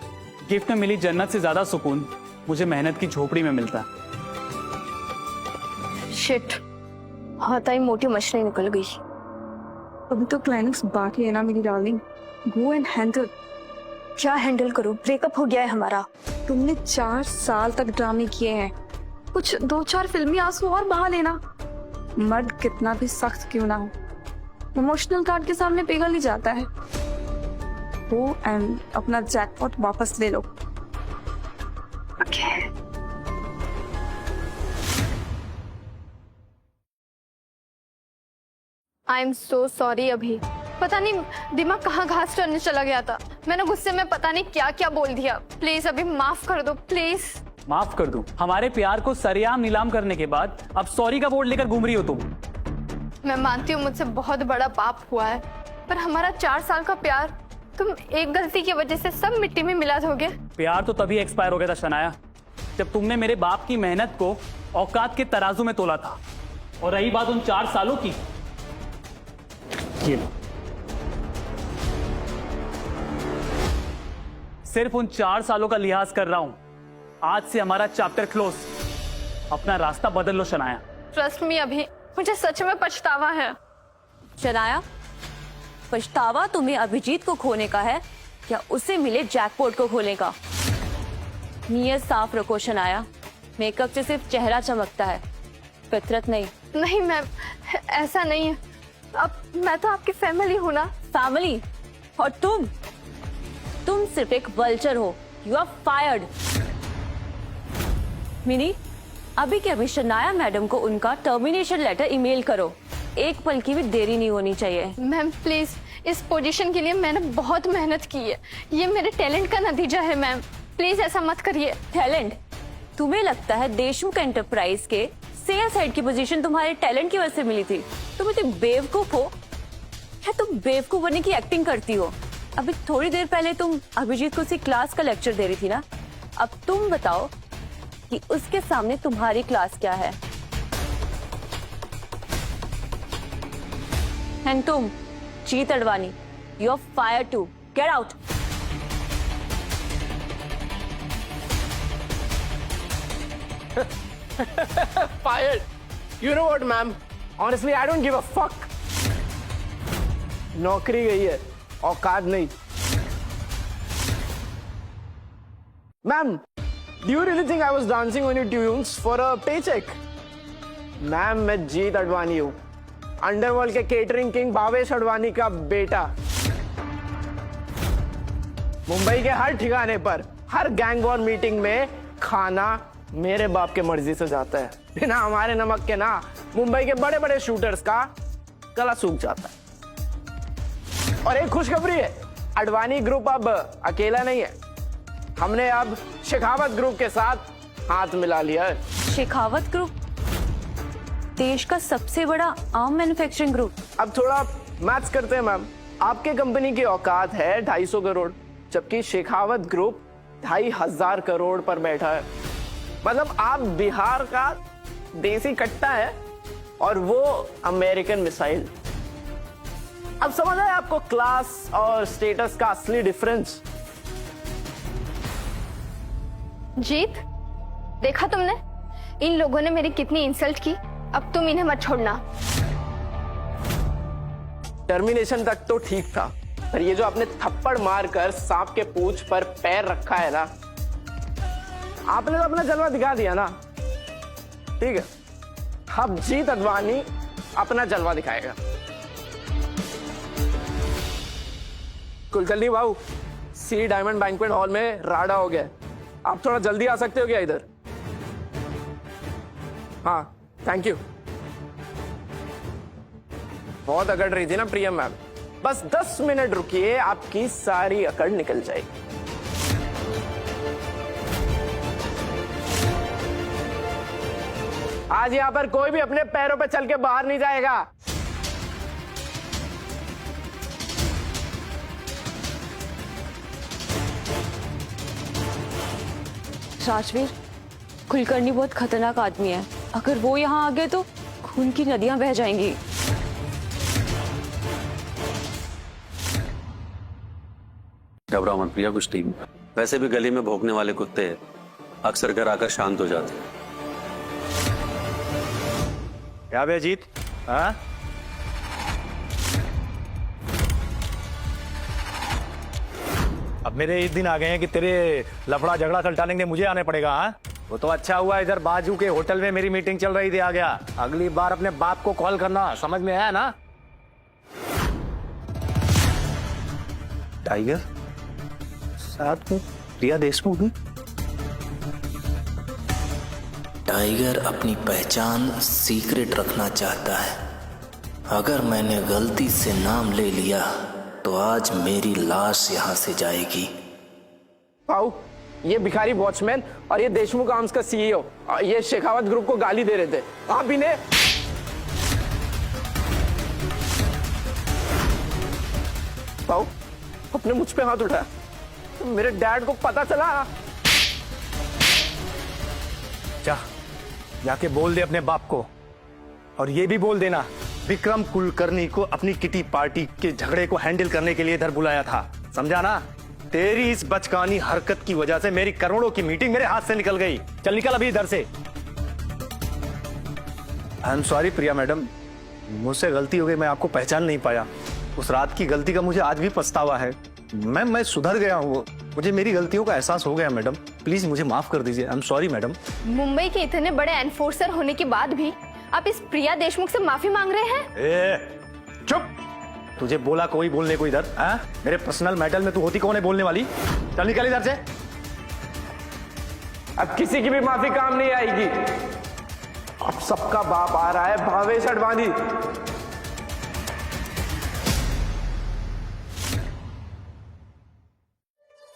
गिफ्ट में मिली जन्नत से ज्यादा सुकून मुझे मेहनत की झोपड़ी में मिलता है। शिट, हाथ ही मोटी मछली निकल गई। अभी तो क्लाइमेक्स बाकी है ना मेरी डार्लिंग। Go and handle. क्या हैंडल करूं? ब्रेकअप हो गया है हमारा। तुमने 4 साल तक ड्रामे किए हैं, कुछ 2-4 फिल्मी आंसू और बहा लेना। मर्द कितना भी सख्त क्यों ना हो, इमोशनल कार्ड के सामने पिघल ही जाता है। गो एंड अपना जैकपॉट वापस ले लो। Okay. I am so sorry अभी। पता नहीं दिमाग कहाँ घास चढ़ने चला गया था। मैंने गुस्से में पता नहीं क्या क्या बोल दिया। प्लीज अभी माफ कर दो प्लीज। माफ कर दूं? हमारे प्यार को सरेआम नीलाम करने के बाद अब सॉरी का बोर्ड लेकर घूम रही हो तुम? मैं मानती हूँ मुझसे बहुत बड़ा पाप हुआ है, पर हमारा 4 साल का प्यार तुम एक गलती की वजह से सब मिट्टी में मिला दोगे। प्यार तो तभी एक्सपायर हो गया था शनाया, जब तुमने मेरे बाप की मेहनत को औकात के तराजू में तोला था। और रही बात उन 4 सालों की, ये सिर्फ उन 4 सालों का लिहाज कर रहा हूं। आज से हमारा चैप्टर क्लोज। अपना रास्ता बदल लो शनाया। ट्रस्ट मी अभी, मुझे सच में पछतावा है। शनाया, पछतावा तुम्हें अभिजीत को खोने का है या उसे मिले जैकपॉट को खोने का? नीयत साफ रखो शनाया, मेकअप से सिर्फ चेहरा चमकता है, फितरत नहीं। नहीं मैम, ऐसा नहीं है। अब मैं तो आपकी फैमिली हूँ ना। फैमिली? और तुम सिर्फ एक वल्चर हो। You are fired. मिनी, अभी के अभी शनाया मैडम को उनका टर्मिनेशन लेटर ईमेल करो। एक पल की भी देरी नहीं होनी चाहिए। मैम प्लीज, इस पोजीशन के लिए मैंने बहुत मेहनत की है। ये मेरे टैलेंट का नतीजा है मैम, प्लीज ऐसा मत करिए। टैलेंट? तुम्हें लगता है देशमुख एंटरप्राइज के सेल्स हेड की पोजीशन तुम्हारे टैलेंट की वजह से मिली थी? तुम इतने बेवकूफ हो या तुम बेवकूफ बनने की एक्टिंग करती हो? अभी थोड़ी देर पहले तुम अभिजीत को उसी क्लास का लेक्चर दे रही थी ना। अब तुम बताओ कि उसके सामने तुम्हारी क्लास क्या है? एंड तुम Jeet Advani, you are fired too. Get out. Fired. You know what, ma'am? Honestly, I don't give a fuck. नौकरी गई है, औकात नहीं। Ma'am, do you really think I was dancing on your tunes for a paycheck? Ma'am, मैं जीत अडवाणी हूँ, अंडरवर्ल्ड के केटरिंग किंग भावेश अडवाणी का बेटा। मुंबई के हर ठिकाने पर, हर गैंग वॉर मीटिंग में खाना मेरे बाप के मर्जी से जाता है। बिना हमारे नमक के ना मुंबई के बड़े बड़े शूटर्स का गला सूख जाता है। और एक खुशखबरी है, अडवाणी ग्रुप अब अकेला नहीं है। हमने अब शेखावत ग्रुप के साथ हाथ मिला लिया है। शेखावत ग्रुप? देश का सबसे बड़ा आर्म मैन्युफैक्चरिंग ग्रुप। अब थोड़ा मैथ्स करते हैं मैम। आपके कंपनी की औकात है 250 करोड़, जबकि शेखावत ग्रुप 2500 करोड़ पर बैठा है। मतलब आप बिहार का देसी कट्टा है और वो अमेरिकन मिसाइल। अब समझ आया आपको क्लास और स्टेटस का असली डिफरेंस? जीत, देखा तुमने इन लोगों ने मेरी कितनी इंसल्ट की। अब तुम इन्हें मत छोड़ना। टर्मिनेशन तक तो ठीक था, पर ये जो आपने थप्पड़ मारकर सांप के पूंछ पर पैर रखा है ना, आपने तो अपना जलवा दिखा दिया ना। ठीक है, अब जीत अडवाणी अपना जलवा दिखाएगा। कुलकर्णी बाबू, सी डायमंड बैंक्वेट हॉल में राडा हो गया। आप थोड़ा जल्दी आ सकते हो क्या इधर? हाँ, थैंक यू। बहुत अकड़ रही थी ना प्रियम मैम, बस 10 मिनट रुकिए, आपकी सारी अकड़ निकल जाएगी। आज यहां पर कोई भी अपने पैरों पे चल के बाहर नहीं जाएगा। राजवीर, कुलकर्णी बहुत खतरनाक आदमी है। अगर वो यहाँ आ गए तो खून की नदियां बह जाएंगी। घबराओ मत प्रिया, कुछ नहीं। वैसे भी गली में भौंकने वाले कुत्ते अक्सर घर आकर शांत हो जाते हैं। क्या बे जीत? हाँ? अब मेरे इस दिन आ गए हैं कि तेरे लफड़ा झगड़ा सल्टाने के लिए मुझे आने पड़ेगा। हाँ? वो तो अच्छा हुआ इधर बाजू के होटल में मेरी मीटिंग चल रही थी, आ गया। अगली बार अपने बाप को कॉल करना, समझ में आया ना? टाइगर साथ में प्रिया देशमुख भी। टाइगर अपनी पहचान सीक्रेट रखना चाहता है। अगर मैंने गलती से नाम ले लिया तो आज मेरी लाश यहां से जाएगी। आओ, ये भिखारी वॉचमैन और ये देशमुख आर्म्स का सीईओ ये शेखावत ग्रुप को गाली दे रहे थे। आप इन्हें आओ, अपने मुझ पे हाथ उठाया। मेरे डैड को पता चला। जा, जाके बोल दे अपने बाप को, और ये भी बोल देना विक्रम कुलकर्णी को अपनी किटी पार्टी के झगड़े को हैंडल करने के लिए इधर बुलाया था, समझा ना? तेरी इस बचकानी हरकत की वजह से मेरी करोड़ों की मीटिंग मेरे हाथ से निकल गई। चल निकल अभी इधर से। आई एम सॉरी प्रिया मैडम, मुझसे गलती हो गई, मैं आपको पहचान नहीं पाया। उस रात की गलती का मुझे आज भी पछतावा है। मैं सुधर गया हूँ, मुझे मेरी गलतियों का एहसास हो गया मैडम, प्लीज मुझे माफ कर दीजिए। आई एम सॉरी मैडम। मुंबई के इतने बड़े एनफोर्सर होने के बाद भी आप इस प्रिया देशमुख से माफी मांग रहे हैं? चुप, तुझे बोला कोई बोलने को इधर? मेरे पर्सनल मैटर में तू होती कौन है बोलने वाली? चल निकल इधर से। अब किसी की भी माफी काम नहीं आएगी। अब सबका बाप आ रहा है भावेश अडवाणी।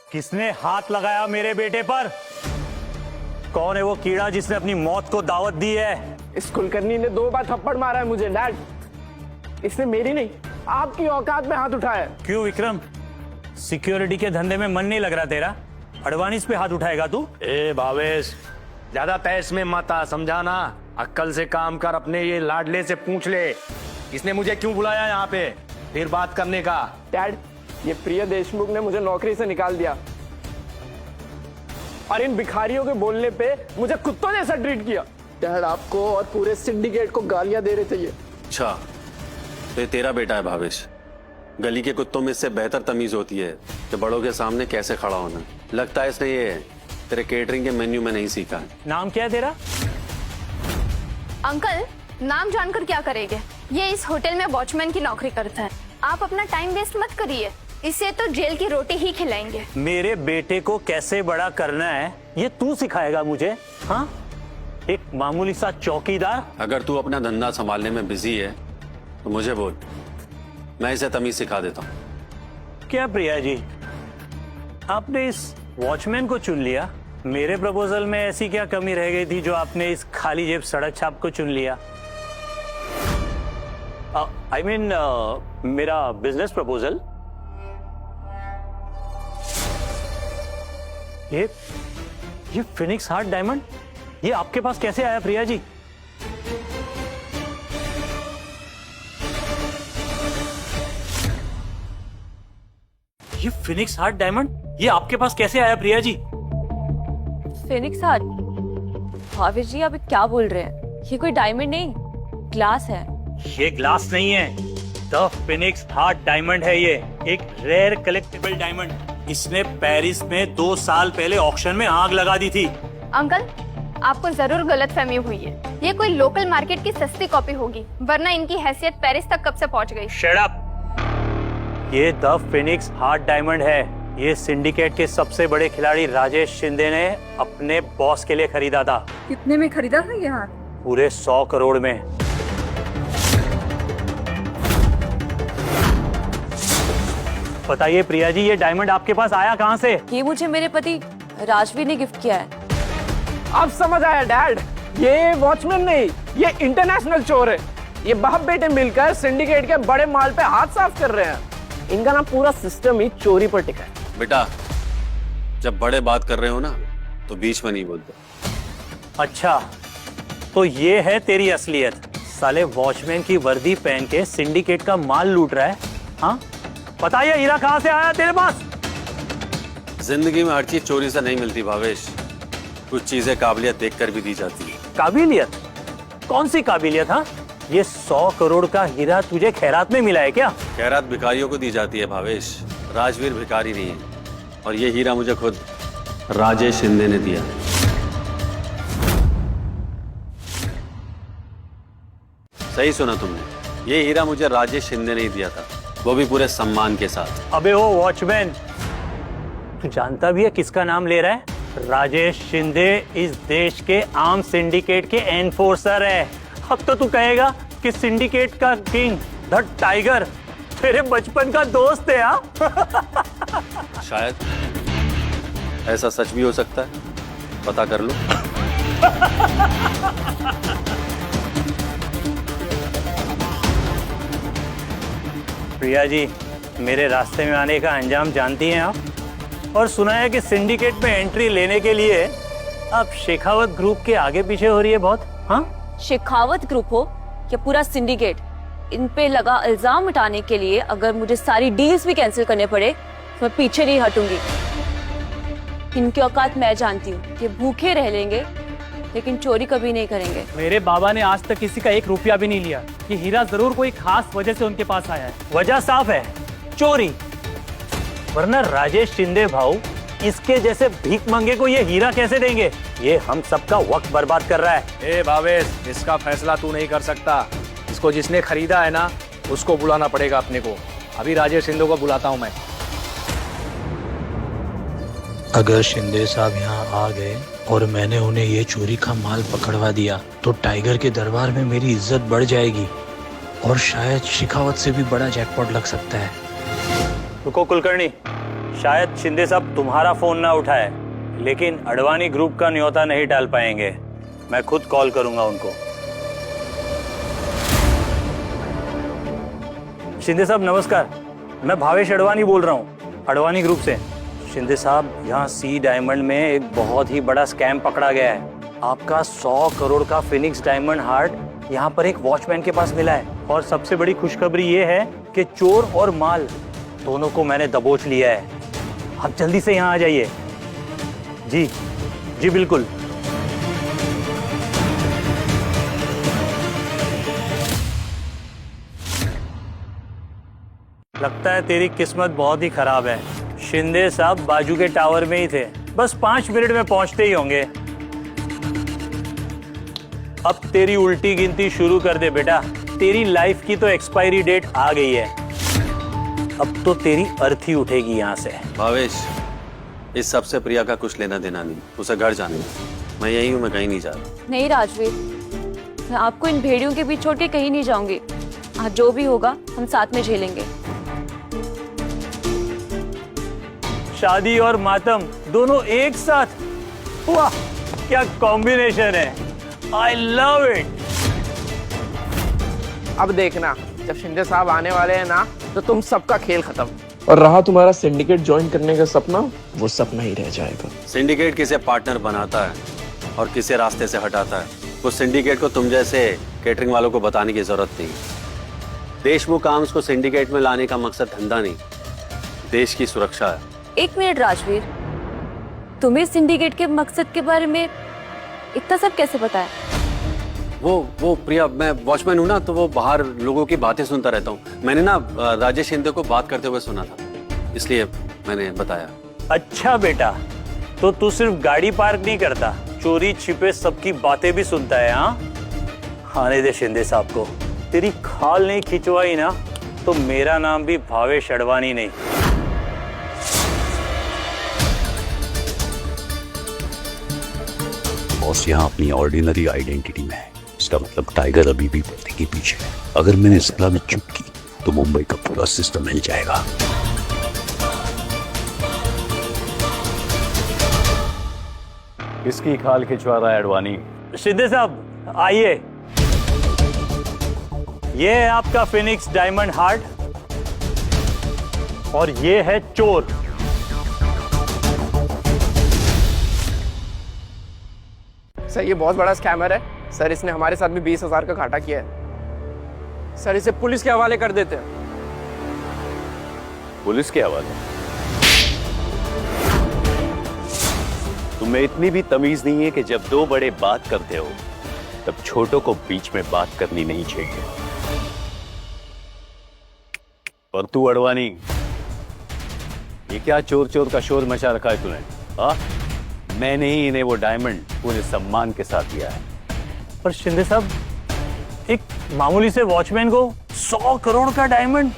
किसने हाथ लगाया मेरे बेटे पर? कौन है वो कीड़ा जिसने अपनी मौत को दावत दी है? इस कुलकर्णी ने 2 बार थप्पड़ मारा है मुझे डैड। इसने मेरी नहीं, आपकी औकात में हाथ उठाया। क्यों विक्रम, सिक्योरिटी के धंधे में मन नहीं लग रहा तेरा? अडवाणी पे हाथ उठाएगा तू? ए भावेश, ज्यादा तैस में मत आ, समझाना। अक्कल से काम कर, अपने ये लाडले से पूछ ले इसने मुझे क्यों बुलाया यहाँ पे, फिर बात करने का। डैड, ये प्रिया देशमुख ने मुझे नौकरी से निकाल दिया और इन भिखारियों के बोलने पे मुझे कुत्तों जैसा ट्रीट किया। डैड, आपको और पूरे सिंडिकेट को गालियां दे रहे थे ये। अच्छा, तो ये तेरा बेटा है भावेश। गली के कुत्तों में इससे बेहतर तमीज होती है कि बड़ों के सामने कैसे खड़ा होना। लगता है इसने ये तेरे केटरिंग के मेन्यू में नहीं सीखा। नाम क्या है तेरा? अंकल, नाम जानकर क्या करेंगे? ये इस होटल में वॉचमैन की नौकरी करता है। आप अपना टाइम वेस्ट मत करिए, इसे तो जेल की रोटी ही खिलाएंगे। मेरे बेटे को कैसे बड़ा करना है ये तू सिखाएगा मुझे? हाँ, एक मामूली सा चौकीदार। अगर तू अपना धंधा संभालने में बिजी है तो मुझे बोल, मैं इसे तमीज सिखा देता हूँ। क्या प्रिया जी, आपने इस वॉचमैन को चुन लिया? मेरे प्रपोजल में ऐसी क्या कमी रह गई थी जो आपने इस खाली जेब सड़क छाप को चुन लिया? आई मीन मेरा बिजनेस प्रपोजल। ये फिनिक्स हार्ट डायमंड, ये आपके पास कैसे आया प्रिया जी? ये फिनिक्स हार्ट डायमंड, ये आपके पास कैसे आया प्रिया जी? Phoenix heart? भावेश जी, आप क्या बोल रहे हैं? ये कोई डायमंड नहीं, ग्लास है। ये ग्लास नहीं है, द फिनिक्स हार्ट डायमंड है। ये एक रेयर कलेक्टिबल डायमंड। इसने पेरिस में 2 साल पहले ऑक्शन में आग लगा दी थी। अंकल, आपको जरूर गलतफहमी हुई है। ये कोई लोकल मार्केट की सस्ती कॉपी होगी, वरना इनकी हैसियत पेरिस तक कब से पहुंच गई। Shut up! ये द फिनिक्स हार्ट डायमंड है। ये सिंडिकेट के सबसे बड़े खिलाड़ी राजेश शिंदे ने अपने बॉस के लिए खरीदा था। कितने में खरीदा था ये हार? पूरे 100 करोड़ में। बताइए प्रिया जी, ये डायमंड आपके पास आया कहाँ से? ये मुझे मेरे पति राजवीर ने गिफ्ट किया है। अब समझ आया डैड, ये वॉचमैन नहीं, ये इंटरनेशनल चोर है। ये बाप बेटे मिलकर सिंडिकेट के बड़े माल पे हाथ साफ कर रहे हैं। इनका ना पूरा सिस्टम ही चोरी पर टिका है। बेटा, जब बड़े बात कर रहे हो ना तो बीच में नहीं बोलते। अच्छा, तो ये है तेरी असलियत। साले वॉचमैन की वर्दी पहन के सिंडिकेट का माल लूट रहा है। हाँ, पता है हीरा कहाँ से आया तेरे पास? जिंदगी में हर चीज चोरी से नहीं मिलती भावेश, कुछ चीजें काबिलियत देखकर भी दी जाती है। काबिलियत? कौन सी काबिलियत? हाँ, ये 100 करोड़ का हीरा तुझे खैरात में मिला है क्या? खैरात भिखारियों को दी जाती है भावेश, राजवीर भिखारी नहीं है। और ये हीरा मुझे खुद राजेश शिंदे ने दिया। सही सुना तुमने, ये हीरा मुझे राजेश शिंदे ने ही दिया था, वो भी पूरे सम्मान के साथ। अबे ओ वॉचमैन, तू जानता भी है किसका नाम ले रहा है? राजेश शिंदे इस देश के आर्म सिंडिकेट के एनफोर्सर है। अब तो तू कहेगा कि सिंडिकेट का किंग द टाइगर तेरे बचपन का दोस्त है। शायद ऐसा सच भी हो सकता है, पता कर लो। प्रिया जी, मेरे रास्ते में आने का अंजाम जानती हैं आप? और सुना है कि सिंडिकेट में एंट्री लेने के लिए आप शेखावत ग्रुप के आगे पीछे हो रही है बहुत। हाँ, शेखावत ग्रुप हो या पूरा सिंडिकेट, इन पे लगा इल्जाम उठाने के लिए अगर मुझे सारी डील्स भी कैंसिल करने पड़े मैं पीछे नहीं हटूंगी। इनकी औकात मैं जानती हूँ कि भूखे रह लेंगे लेकिन चोरी कभी नहीं करेंगे। मेरे बाबा ने आज तक किसी का 1 रुपया भी नहीं लिया। ये हीरा जरूर कोई खास वजह से उनके पास आया है। वजह साफ है, चोरी। वरना राजेश शिंदे भाऊ इसके जैसे भीख मंगे को ये हीरा कैसे देंगे? ये हम सबका वक्त बर्बाद कर रहा है। ए भावेश, इसका फैसला तू नहीं कर सकता। इसको जिसने खरीदा है ना, उसको बुलाना पड़ेगा अपने को। अभी राजेश शिंदे को बुलाता हूं मैं। अगर शिंदे साहब यहाँ आ गए और मैंने उन्हें ये चोरी का माल पकड़वा दिया तो टाइगर के दरबार में मेरी इज्जत बढ़ जाएगी और शायद शिखावत से भी बड़ा जैकपॉट लग सकता है। रुको कुलकर्णी, शायद शिंदे साहब तुम्हारा फोन ना उठाए, लेकिन अडवाणी ग्रुप का न्योता नहीं टाल पाएंगे। मैं खुद कॉल करूंगा उनको। शिंदे साहब नमस्कार, मैं भावेश अडवाणी बोल रहा हूँ, अडवाणी ग्रुप से। शिंदे साहब, यहाँ सी डायमंड में एक बहुत ही बड़ा स्कैम पकड़ा गया है। आपका 100 करोड़ का फिनिक्स डायमंड हार्ट यहाँ पर एक वॉचमैन के पास मिला है। और सबसे बड़ी खुशखबरी ये है कि चोर और माल दोनों को मैंने दबोच लिया है। आप जल्दी से यहाँ आ जाइए। जी जी बिल्कुल। लगता है तेरी किस्मत बहुत ही खराब है। शिंदे साहब बाजू के टावर में ही थे, बस 5 मिनट में पहुंचते ही होंगे। अब तेरी उल्टी गिनती शुरू कर दे बेटा। तेरी लाइफ की तो एक्सपायरी डेट आ गई है। अब तो तेरी अर्थी उठेगी यहाँ से। भावेश, इस सब से प्रिया का कुछ लेना देना नहीं, उसे घर जाने दो। मैं यही हूँ, मैं कहीं नहीं जा रहा। नहीं राजवीर, मैं आपको इन भेड़ियों के बीच छोड़ के कहीं नहीं जाऊंगी। आज जो भी होगा हम साथ में झेलेंगे। शादी और मातम दोनों एक साथ, वाह क्या कॉम्बिनेशन है। I love it. अब देखना, जब शिंदे साहब आने वाले हैं ना, तो तुम सबका खेल खत्म। और रहा तुम्हारा सिंडिकेट ज्वाइन करने का सपना, वो सपना ही रह जाएगा। सिंडिकेट किसे पार्टनर बनाता है और किसे रास्ते से हटाता है, वो सिंडिकेट को तुम जैसे केटरिंग वालों को बताने की जरूरत नहीं। देशमुख आर्म्स को सिंडिकेट में लाने का मकसद धंधा नहीं, देश की सुरक्षा है। 1 मिनट राजवीर, तुम्हें सिंडिकेट के मकसद के बारे में इतना सब कैसे पता है? वो प्रिया, मैं वॉचमैन हूँ ना, तो वो बाहर लोगों की बातें सुनता रहता हूँ। मैंने ना राजेश शिंदे को बात करते हुए सुना था, इसलिए मैंने बताया। अच्छा बेटा, तो तू सिर्फ गाड़ी पार्क नहीं करता, चोरी छिपे सबकी बातें भी सुनता है। हाँ, आने दे शिंदे साहब को। तेरी खाल नहीं खिंचवाई ना, तो मेरा नाम भी भावेश अडवाणी नहीं। बॉस यहाँ अपनी ऑर्डिनरी आइडेंटिटी में है, इसका मतलब टाइगर अभी भी पर्दे के पीछे है। अगर मैंने सलाह में चूक की तो मुंबई का पूरा सिस्टम हिल जाएगा। किसकी खाल खिंचवा रहा है अडवाणी? शिंदे साहब आइए, ये है आपका फिनिक्स डायमंड हार्ट और ये है चोर। सर, ये बहुत बड़ा स्कैमर है सर। इसने हमारे साथ भी 20,000 का घाटा किया है सर। इसे पुलिस के हवाले कर देते हैं। पुलिस के हवाले? तुम्हें इतनी भी तमीज नहीं है कि जब 2 बड़े बात करते हो तब छोटों को बीच में बात करनी नहीं चाहिए। और तू अडवाणी, ये क्या चोर चोर का शोर मचा रखा है तूने? हाँ, मैंने ही इन्हें वो डायमंड पूरे सम्मान के साथ दिया है। पर शिंदे साहब, एक मामूली से वॉचमैन को 100 करोड़ का डायमंड,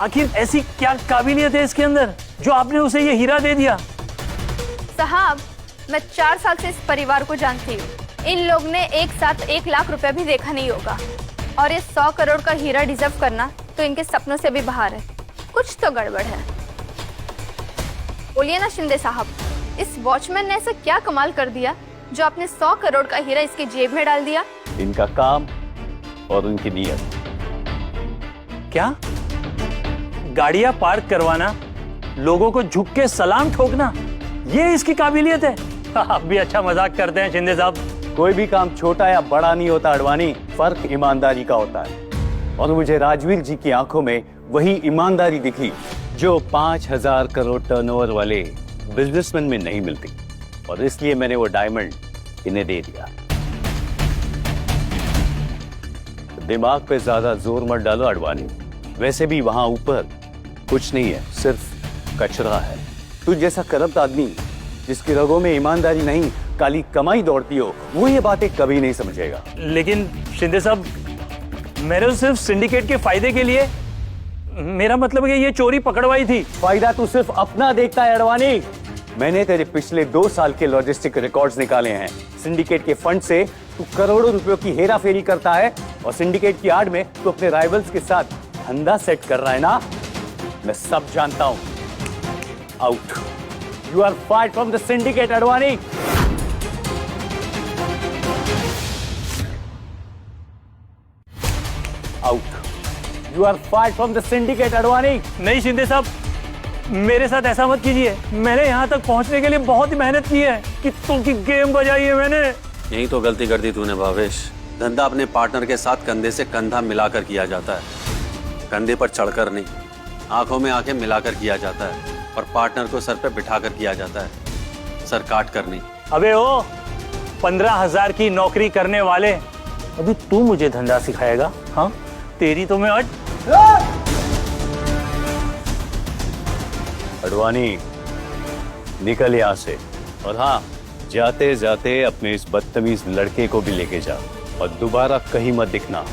आखिर ऐसी क्या काबिलियत है इसके अंदर जो आपने उसे ये हीरा दे दिया? साहब, मैं 4 साल से इस परिवार को जानती हूँ। इन लोग ने एक साथ 1 लाख रुपए भी देखा नहीं होगा। और ये 100 करोड़ का हीरा डिजर्व करना तो इनके सपनों से भी बाहर है। कुछ तो गड़बड़ है। बोलिए ना शिंदे साहब, इस वॉचमैन ने ऐसा क्या कमाल कर दिया जो आपने 100 करोड़ का हीरा इसकी जेब में डाल दिया? इनका काम और उनकी नीयत। क्या गाड़ियां पार्क करवाना, लोगों को झुक के सलाम ठोकना, ये इसकी काबिलियत है? आप भी अच्छा मजाक करते हैं शिंदे साहब। कोई भी काम छोटा या बड़ा नहीं होता अडवाणी, फर्क ईमानदारी का होता है। और मुझे राजवीर जी की आंखों में वही ईमानदारी दिखी जो 5,000 करोड़ टर्नओवर वाले बिजनेसमैन में नहीं मिलती, और इसलिए मैंने वो डायमंड इन्हें दे दिया। दिमाग पे ज्यादा जोर मत डालो अडवाणी, वैसे भी वहां ऊपर कुछ नहीं है, सिर्फ कचरा है। तू जैसा करप्ट आदमी जिसकी रगों में ईमानदारी नहीं काली कमाई दौड़ती हो, वो ये बातें कभी नहीं समझेगा। लेकिन शिंदे साहब, मैंने तो सिर्फ सिंडिकेट के फायदे के लिए, मेरा मतलब है ये चोरी पकड़वाई थी। फायदा तू सिर्फ अपना देखता है अडवाणी। मैंने तेरे पिछले 2 साल के लॉजिस्टिक रिकॉर्ड्स निकाले हैं। सिंडिकेट के फंड से तू करोड़ों रुपयों की हेरा फेरी करता है, और सिंडिकेट की आड़ में तू अपने राइवल्स के साथ धंधा सेट कर रहा है ना। मैं सब जानता हूं। Out. You are fired from the syndicate Advani. Out. You are fired from the syndicate Advani. नहीं शिंदे साहब, मेरे साथ ऐसा मत कीजिए। मैंने यहाँ तक पहुँचने के लिए बहुत ही मेहनत की है। कितनों की गेम बजाई है मैंने। यही तो गलती कर दी तूने भावेश। धंधा अपने पार्टनर के साथ कंधे से कंधा मिलाकर किया जाता है, कंधे पर चढ़कर नहीं। आंखों में आंखें मिलाकर किया जाता है, और पार्टनर को सर पे बिठाकर किया जाता है, सर काट कर नहीं। अबे ओ 15,000 की नौकरी करने वाले, अभी तू मुझे धंधा सिखाएगा? हाँ, तेरी तो मैं अडवाणी, निकल यहां से। और हाँ, जाते जाते अपने इस बदतमीज लड़के को भी लेके जा, और दोबारा कहीं मत दिखना,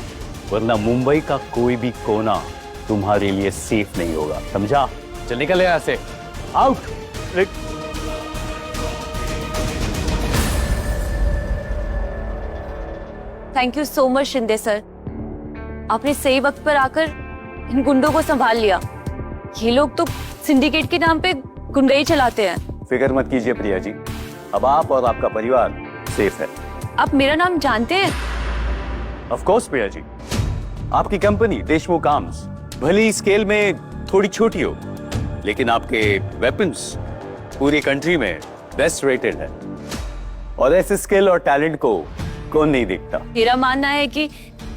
वरना मुंबई का कोई भी कोना तुम्हारे लिए सेफ नहीं होगा, समझा? चल निकल यहां से। Out. Thank you so much Shinde sir, आपने सही वक्त पर आकर इन गुंडों को संभाल लिया। ये लोग तो सिंडिकेट के नाम पे गुंडई चलाते हैं। फिक्र मत कीजिए प्रिया जी, अब आप और आपका परिवार सेफ है। आप मेरा नाम जानते हैं? ऑफ कोर्स प्रिया जी, आपकी कंपनी देशमुख आर्म्स भले ही स्केल में थोड़ी छोटी हो, लेकिन आपके वेपन्स पूरी कंट्री में बेस्ट रेटेड है, और ऐसे स्किल और टैलेंट को कौन नहीं देखता। मेरा मानना है कि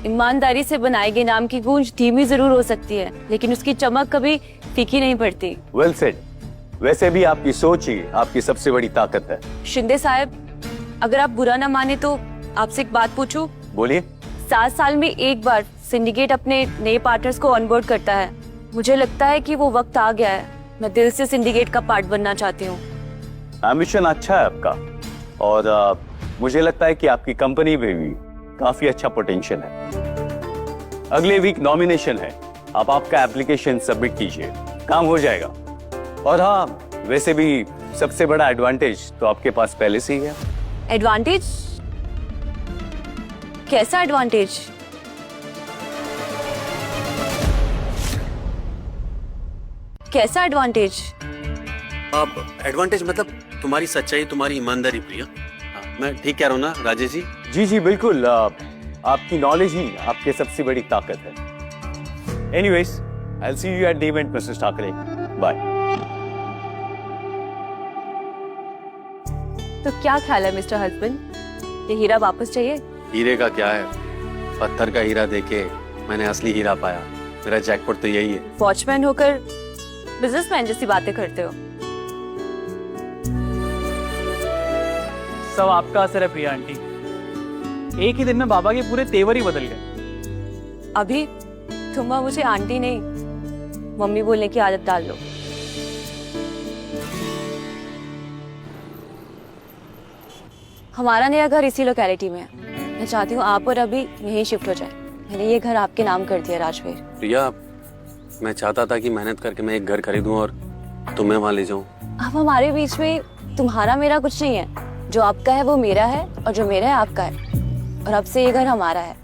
ईमानदारी से बनाए गए नाम की गूंज धीमी जरूर हो सकती है, लेकिन उसकी चमक कभी फीकी नहीं पड़ती। Well said. वैसे भी आपकी सोच ही आपकी सबसे बड़ी ताकत है। शिंदे साहब, अगर आप बुरा ना माने तो आपसे एक बात पूछूं? बोलिए। 7 साल में एक बार सिंडिकेट अपने नए पार्टनर्स को ऑनबोर्ड करता है। मुझे लगता है कि वो वक्त आ गया है। मैं दिल से सिंडिकेट का पार्ट बनना चाहती हूँ। एम्बिशन अच्छा है आपका, और मुझे लगता है कि आपकी कंपनी में भी काफी अच्छा पोटेंशियल है। अगले वीक नॉमिनेशन है, आप आपका एप्लीकेशन सबमिट कीजिए, काम हो जाएगा। और हाँ, वैसे भी सबसे बड़ा एडवांटेज तो आपके पास पहले से ही है। एडवांटेज? कैसा एडवांटेज? कैसा एडवांटेज? अब एडवांटेज मतलब तुम्हारी सच्चाई, तुम्हारी ईमानदारी प्रिया। मैं ठीक कह रहा हूँ ना राजेश जी? जी जी बिल्कुल, आपकी नॉलेज ही आपकी सबसे बड़ी ताकत है। Anyways, I will see you at the event mister Thackeray. Bye. तो क्या ख्याल है मिस्टर हस्बैंड, ये हीरा वापस चाहिए? हीरे का क्या है, पत्थर का हीरा देके मैंने असली हीरा पाया। मेरा जैकपॉट तो यही है। वॉचमैन होकर बिजनेसमैन जैसी बातें करते हो। सब आपका असर है प्रिया आंटी। एक ही दिन में बाबा के पूरे तेवर ही बदल गए। अभी तुम मुझे आंटी नहीं, मम्मी बोलने की आदत डाल लो। हमारा नया घर इसी लोकेलिटी में है। मैं चाहती हूँ आप और अभी यहीं शिफ्ट हो जाए। मैंने ये घर आपके नाम कर दिया राजवीर। प्रिया, मैं चाहता था कि मेहनत करके मैं एक घर खरीदूं और तुम्हें वहां ले जाऊं। अब हमारे बीच में तुम्हारा मेरा कुछ नहीं है। जो आपका है वो मेरा है, और जो मेरा है आपका है, और अब से ये घर हमारा है।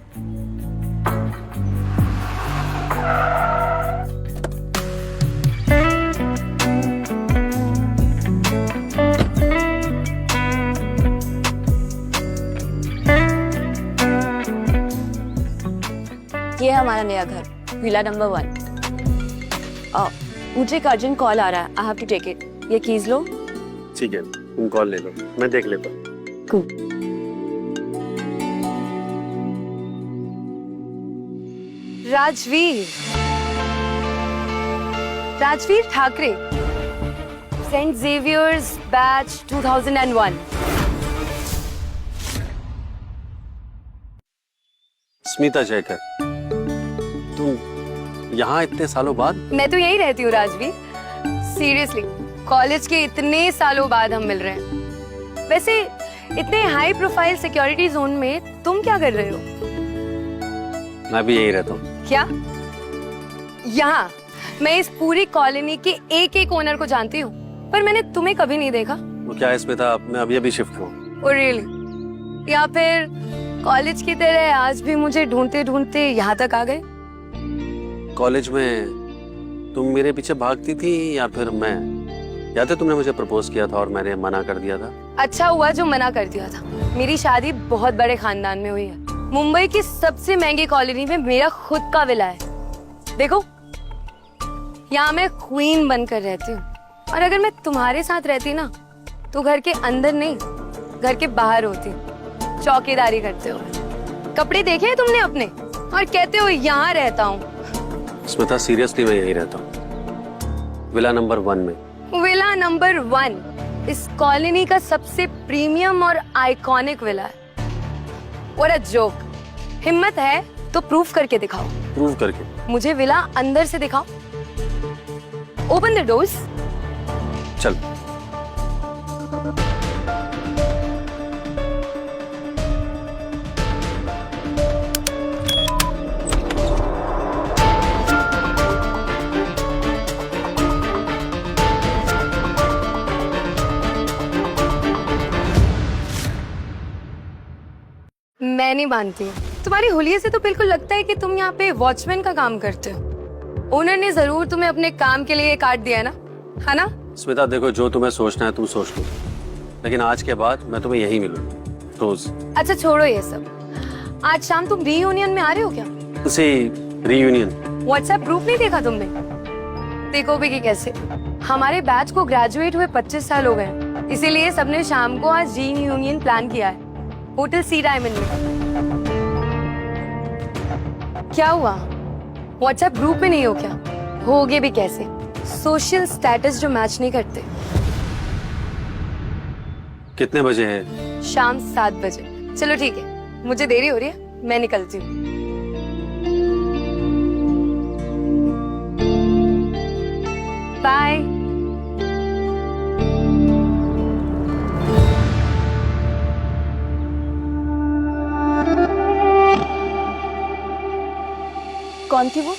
ये है हमारा नया घर, विला नंबर 1। मुझे एक अर्जेंट कॉल आ रहा है, I have to take it. ये कीज लो। ठीक है, तुम कॉल ले लो, मैं देख लेता हूँ। Rajveer, Rajveer Thackeray, saint Xavier's batch 2001। Smita Jaykar, तुम यहाँ इतने सालों बाद? मैं तो यही रहती हूँ राजवीर। सीरियसली, कॉलेज के इतने सालों बाद हम मिल रहे हैं। वैसे इतने हाई प्रोफाइल सिक्योरिटी जोन में तुम क्या कर रहे हो? मैं भी यही रहता हूँ। क्या? यहाँ मैं इस पूरी कॉलोनी के एक एक ओनर को जानती हूँ, पर मैंने तुम्हें कभी नहीं देखा। वो क्या है स्मिता, मैं अभी शिफ्ट हुआ। Oh really? या फिर कॉलेज की तरह आज भी मुझे ढूंढते ढूंढते यहाँ तक आ गए? कॉलेज में तुम मेरे पीछे भागती थी या फिर मैं? याद है तुमने मुझे प्रपोज किया था और मैंने मना कर दिया था? अच्छा हुआ जो मना कर दिया था। मेरी शादी बहुत बड़े खानदान में हुई है। मुंबई की सबसे महंगी कॉलोनी में मेरा खुद का विला है। देखो, यहाँ मैं क्वीन बनकर रहती हूँ, और अगर मैं तुम्हारे साथ रहती ना तो घर के अंदर नहीं, घर के बाहर होती, चौकीदारी करते हो। कपड़े देखे हैं तुमने अपने और कहते हो यहाँ रहता हूँ। स्मिता सीरियसली मैं यही रहता हूँ, विला नंबर 1 में। विला नंबर 1 इस कॉलोनी का सबसे प्रीमियम और आइकॉनिक विला है। What a joke! हिम्मत है तो प्रूफ करके दिखाओ। प्रूव करके? मुझे विला अंदर से दिखाओ। Open the doors. चल। मैं नहीं मानती हूँ। तुम्हारी हुलिये से तो बिल्कुल लगता है कि तुम यहाँ पे वॉचमैन का काम करते हो। ओनर ने जरूर तुम्हें अपने काम के लिए काट दिया ना, है ना? स्मिता देखो, जो तुम्हें सोचना है तुम सोच लो, लेकिन आज के बाद मैं तुम्हें यहीं मिलूंगा रोज। अच्छा छोड़ो ये सब। आज शाम तुम रीयूनियन में आ रहे हो क्या? उसी रीयूनियन? व्हाट्सएप ग्रुप नहीं देखा तुमने? देखोगे कि कैसे। हमारे बैच को ग्रेजुएट हुए 25 साल हो गए, इसीलिए सबने शाम को आज रीयूनियन प्लान किया है होटल सी डायमंड में। क्या हुआ? व्हाट्सएप ग्रुप में नहीं हो क्या? होगे भी कैसे? सोशल स्टेटस जो मैच नहीं करते। कितने बजे है? शाम 7 बजे। चलो ठीक है, मुझे देरी हो रही है, मैं निकलती हूँ। बाय। कौन थी वो?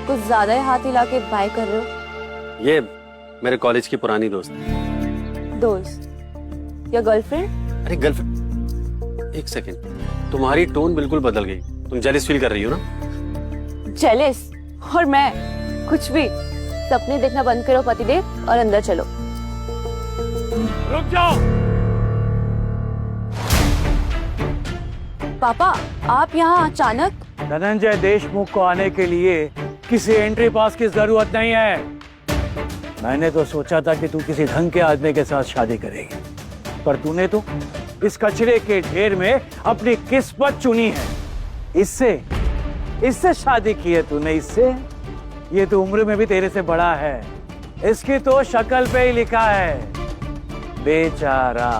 कुछ ज्यादा ही हाथ हिला के बाय कर रहे हो। ये मेरे कॉलेज की पुरानी दोस्त। दोस्त या गर्लफ्रेंड? अरे गर्लफ्रेंड? एक सेकेंड, तुम्हारी टोन बिल्कुल बदल गई। तुम जेलस फील कर रही हो ना? जेलस? और मैं कुछ भी। सपने देखना बंद करो पतिदेव और अंदर चलो। रुक जाओ। पापा, आप यहाँ अचानक? धनंजय देशमुख को आने के लिए किसी एंट्री पास की जरूरत नहीं है। मैंने तो सोचा था कि तू किसी ढंग के आदमी के साथ शादी करेगी, पर तूने तो इस कचरे के ढेर में अपनी किस्मत चुनी है। इससे शादी की है तूने, इससे। ये तो उम्र में भी तेरे से बड़ा है। इसकी तो शक्ल पे ही लिखा है बेचारा।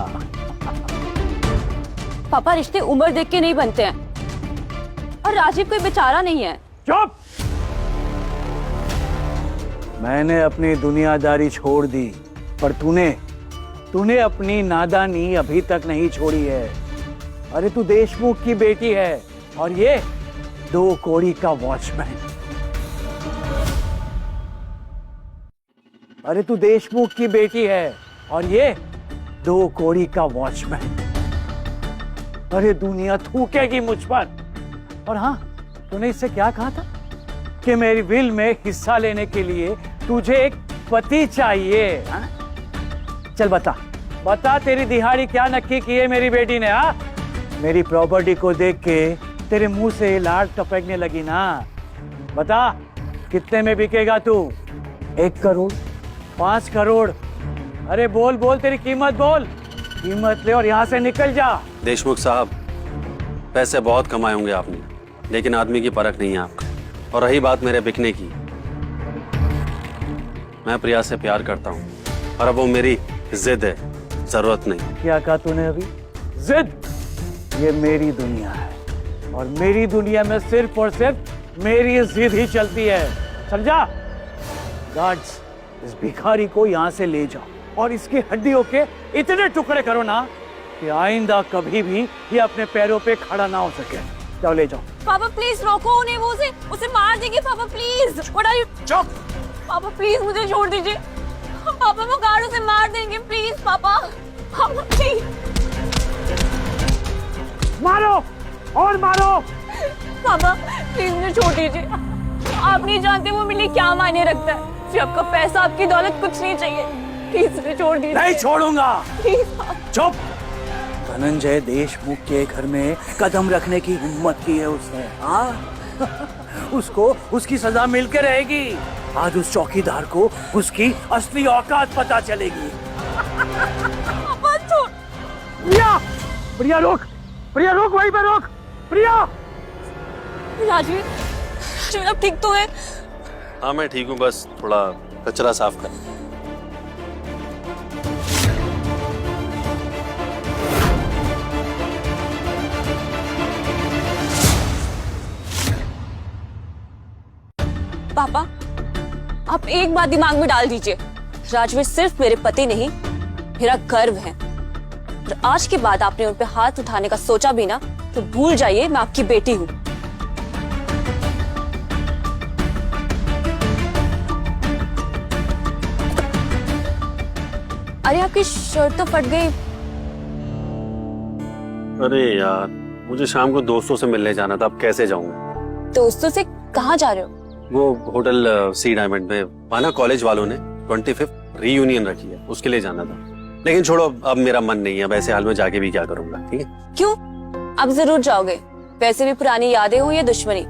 पापा, रिश्ते उम्र देख के नहीं बनते हैं, और राजीव कोई बेचारा नहीं है। चुप! मैंने अपनी दुनियादारी छोड़ दी, पर तूने अपनी नादानी अभी तक नहीं छोड़ी है। अरे तू देशमुख की बेटी है, और ये 2 कौड़ी का वॉचमैन। अरे तू देशमुख की बेटी है, और ये 2 कौड़ी का वॉचमैन। अरे दुनिया थूकेगी मुझ पर। और हाँ, तूने इससे क्या कहा था कि मेरी विल में हिस्सा लेने के लिए तुझे एक पति चाहिए? हा? चल बता तेरी दिहाड़ी क्या नक्की की है मेरी बेटी ने? हाँ, मेरी प्रॉपर्टी को देख के तेरे मुंह से लाड टपकने लगी ना? बता, कितने में बिकेगा तू? 1 करोड़? 5 करोड़? अरे बोल तेरी कीमत बोल। कीमत ले और यहाँ से निकल जा। देशमुख साहब, पैसे बहुत कमाए होंगे आपने, लेकिन आदमी की परख नहीं है आपका। और रही बात मेरे बिकने की, मैं प्रिया से प्यार करता हूँ और अब वो मेरी जिद है, जरूरत नहीं। क्या कहा तूने अभी? जिद? ये मेरी दुनिया है और मेरी दुनिया में सिर्फ और सिर्फ मेरी जिद ही चलती है, समझा? गार्ड्स, इस भिखारी को यहाँ से ले जाओ और इसकी हड्डियों के इतने टुकड़े करो ना कि आइंदा कभी भी ये अपने पैरों पे खड़ा ना हो सके। जाओ ले जाओ। पापा प्लीज रोको उन्हें, वो उसे मार देंगे पापा प्लीज। What are you? चुप। पापा प्लीज मुझे छोड़ दीजिए। पापा वो गार्ड उसे मार देंगे प्लीज पापा। पापा प्लीज मारो और मारो। पापा प्लीज मुझे छोड़ दीजिए। आप नहीं जानते वो मेरे लिए क्या मायने रखता है। मुझे आपका पैसा, आपकी दौलत कुछ नहीं चाहिए। प्लीज मुझे छोड़ दीजिए। नहीं छोड़ूंगा। प्लीज चुप। धनंजय देशमुख के घर में कदम रखने की हिम्मत की है उसने, हाँ? उसको उसकी सजा मिलके रहेगी। आज उस चौकीदार को उसकी असली औकात पता चलेगी। पापा छोड़। प्रिया, प्रिया रोक, प्रिया रोक, वहीं पे रोक। प्रिया। राजवीर, आप ठीक तो है? हाँ मैं ठीक हूँ, बस थोड़ा कचरा साफ कर। पापा आप एक बात दिमाग में डाल दीजिए, राजवीर सिर्फ मेरे पति नहीं मेरा गर्व है। और आज के बाद आपने उन पे हाथ उठाने का सोचा भी ना तो भूल जाइए मैं आपकी बेटी हूँ। अरे आपकी शर्ट तो फट गई। अरे यार, मुझे शाम को दोस्तों से मिलने जाना था, अब कैसे जाऊंगा? दोस्तों से कहाँ जा रहे हो? वो होटल सी डायमंड में, वहाँ कॉलेज वालों ने 25th रीयूनियन रखी है, उसके लिए जाना था। लेकिन छोड़ो, अब मेरा मन नहीं है, वैसे हाल में जाके भी क्या करूंगा, ठीक है? क्यों? अब जरूर जाओगे। वैसे भी पुरानी यादें हो या दुश्मनी,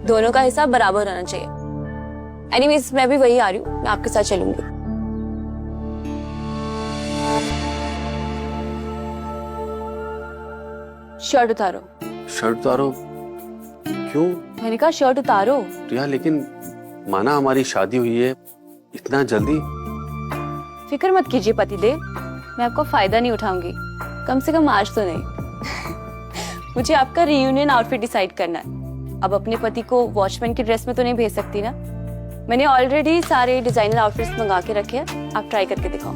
दोनों का हिसाब बराबर रहना चाहिए। एनीवेज मैं भी वही आ रही हूँ, मैं आपके साथ चलूंगी। शर्ट उतारो। शर्ट उतारो? क्यों? मैंने कहा शर्ट उतारो। प्रिया, लेकिन माना हमारी शादी हुई है, इतना जल्दी? फिक्र मत कीजिए पतिदेव, मैं आपको फायदा नहीं उठाऊंगी, कम से कम आज तो नहीं। मुझे आपका रीयूनियन आउटफिट डिसाइड करना है। अब अपने पति को वॉचमैन की ड्रेस में तो नहीं भेज सकती ना। मैंने ऑलरेडी सारे डिजाइनर आउटफिट्स मंगा के रखे हैं, आप ट्राई करके दिखाओ।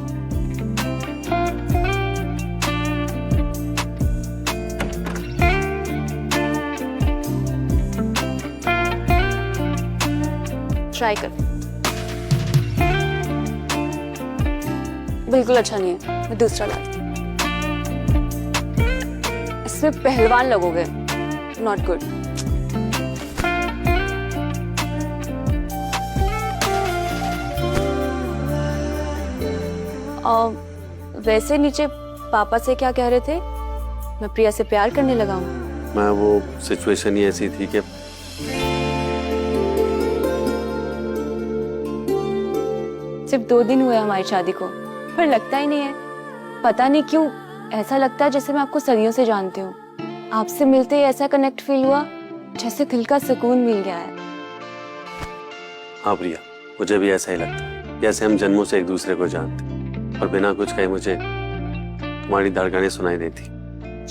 ट्राई कर। बिल्कुल अच्छा नहीं है, मैं दूसरा लाई। इसमें पहलवान लगोगे, नॉट गुड। वैसे नीचे पापा से क्या कह रहे थे? मैं प्रिया से प्यार करने लगा हूँ। मैं वो सिचुएशन ही ऐसी थी कि सिर्फ 2 दिन हुए हमारी शादी को, पर लगता ही नहीं है। पता नहीं क्यों ऐसा लगता है जैसे मैं आपको सदियों से जानती हूँ। आपसे मिलते ही ऐसा कनेक्ट फील हुआ जैसे दिल का सुकून मिल गया है। हाँ प्रिया, मुझे भी ऐसा ही लगता है, जैसे हम जन्मों से एक दूसरे को जानते, और बिना कुछ कहे मुझे तुम्हारी धड़कनें सुनाई देती।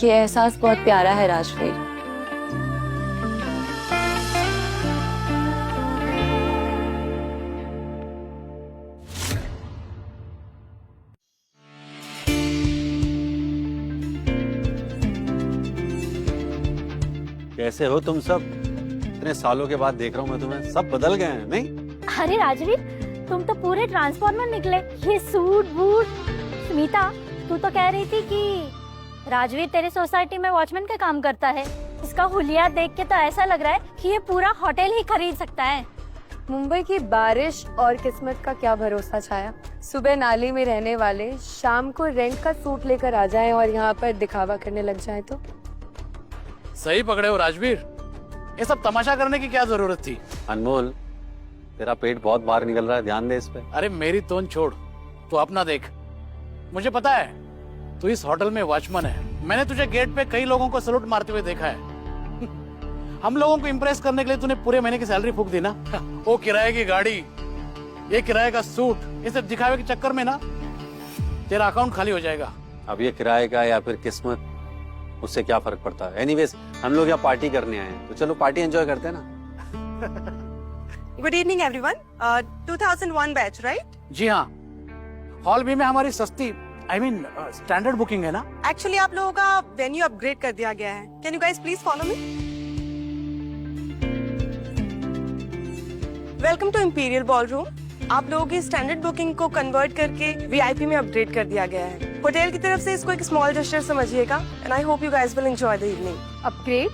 ये एहसास बहुत प्यारा है राजवीर। कैसे हो तुम सब? इतने सालों के बाद देख रहा हूँ मैं तुम्हें, सब बदल गए हैं, नहीं? अरे राजवीर, तुम तो पूरे ट्रांसफॉर्मर निकले। ये सूट बूट। स्मिता, तू तो कह रही थी कि राजवीर तेरे सोसाइटी में वॉचमैन का काम करता है। इसका हुलिया देख के तो ऐसा लग रहा है कि ये पूरा होटल ही खरीद सकता है। मुंबई की बारिश और किस्मत का क्या भरोसा छाया। सुबह नाली में रहने वाले शाम को रेंट का सूट लेकर आ जाएं और यहाँ पर दिखावा करने लग जाएं तो। सही पकड़े हो राजवीर, ये सब तमाशा करने की क्या जरूरत थी? अनमोल, तेरा पेट बहुत बाहर निकल रहा है, ध्यान दे इस पे। अरे मेरी तोन छोड़, तू अपना देख। मुझे पता है तू इस होटल में वॉचमैन है। मैंने तुझे गेट पे कई लोगों को सैल्यूट मारते हुए देखा है। हम लोगों को इम्प्रेस करने के लिए तूने पूरे महीने की सैलरी फूक दी ना। वो किराए की गाड़ी, ये किराए का सूट इसे दिखावे के चक्कर में ना तेरा अकाउंट खाली हो जाएगा। अब ये किराए का या फिर किस्मत, उससे क्या फर्क पड़ता है? एनीवेज हम लोग यहाँ पार्टी करने आए हैं, तो चलो पार्टी एंजॉय करते हैं ना। Good evening everyone. 2001 batch right? जी हाँ, हॉल बी में हमारी सस्ती स्टैंडर्ड बुकिंग है ना। एक्चुअली आप लोगों का वेन्यू अपग्रेड कर दिया गया है। Can you guys please follow me? Welcome to imperial ballroom. आप लोगों की स्टैंडर्ड बुकिंग को कन्वर्ट करके वीआईपी में अपग्रेड कर दिया गया है। होटल की तरफ से इसको एक स्मॉल जेस्चर समझिएगा and I hope you guys will enjoy the evening. Upgrade?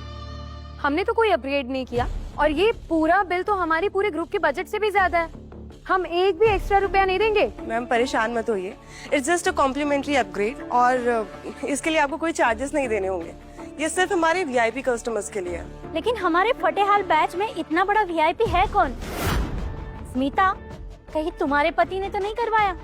हमने तो कोई अपग्रेड नहीं किया और ये पूरा बिल तो हमारी पूरे ग्रुप के बजट से भी ज्यादा है। हम एक भी एक्स्ट्रा रुपया नहीं देंगे। मैम परेशान मत होइए, it's just a complimentary upgrade और इसके लिए आपको कोई चार्जेस नहीं देने होंगे। ये सिर्फ हमारे वीआईपी कस्टमर्स के लिए है। लेकिन हमारे फतेहाल बैच में इतना बड़ा वीआईपी है कौन? स्मिता, कहीं तुम्हारे पति ने तो नहीं करवाया?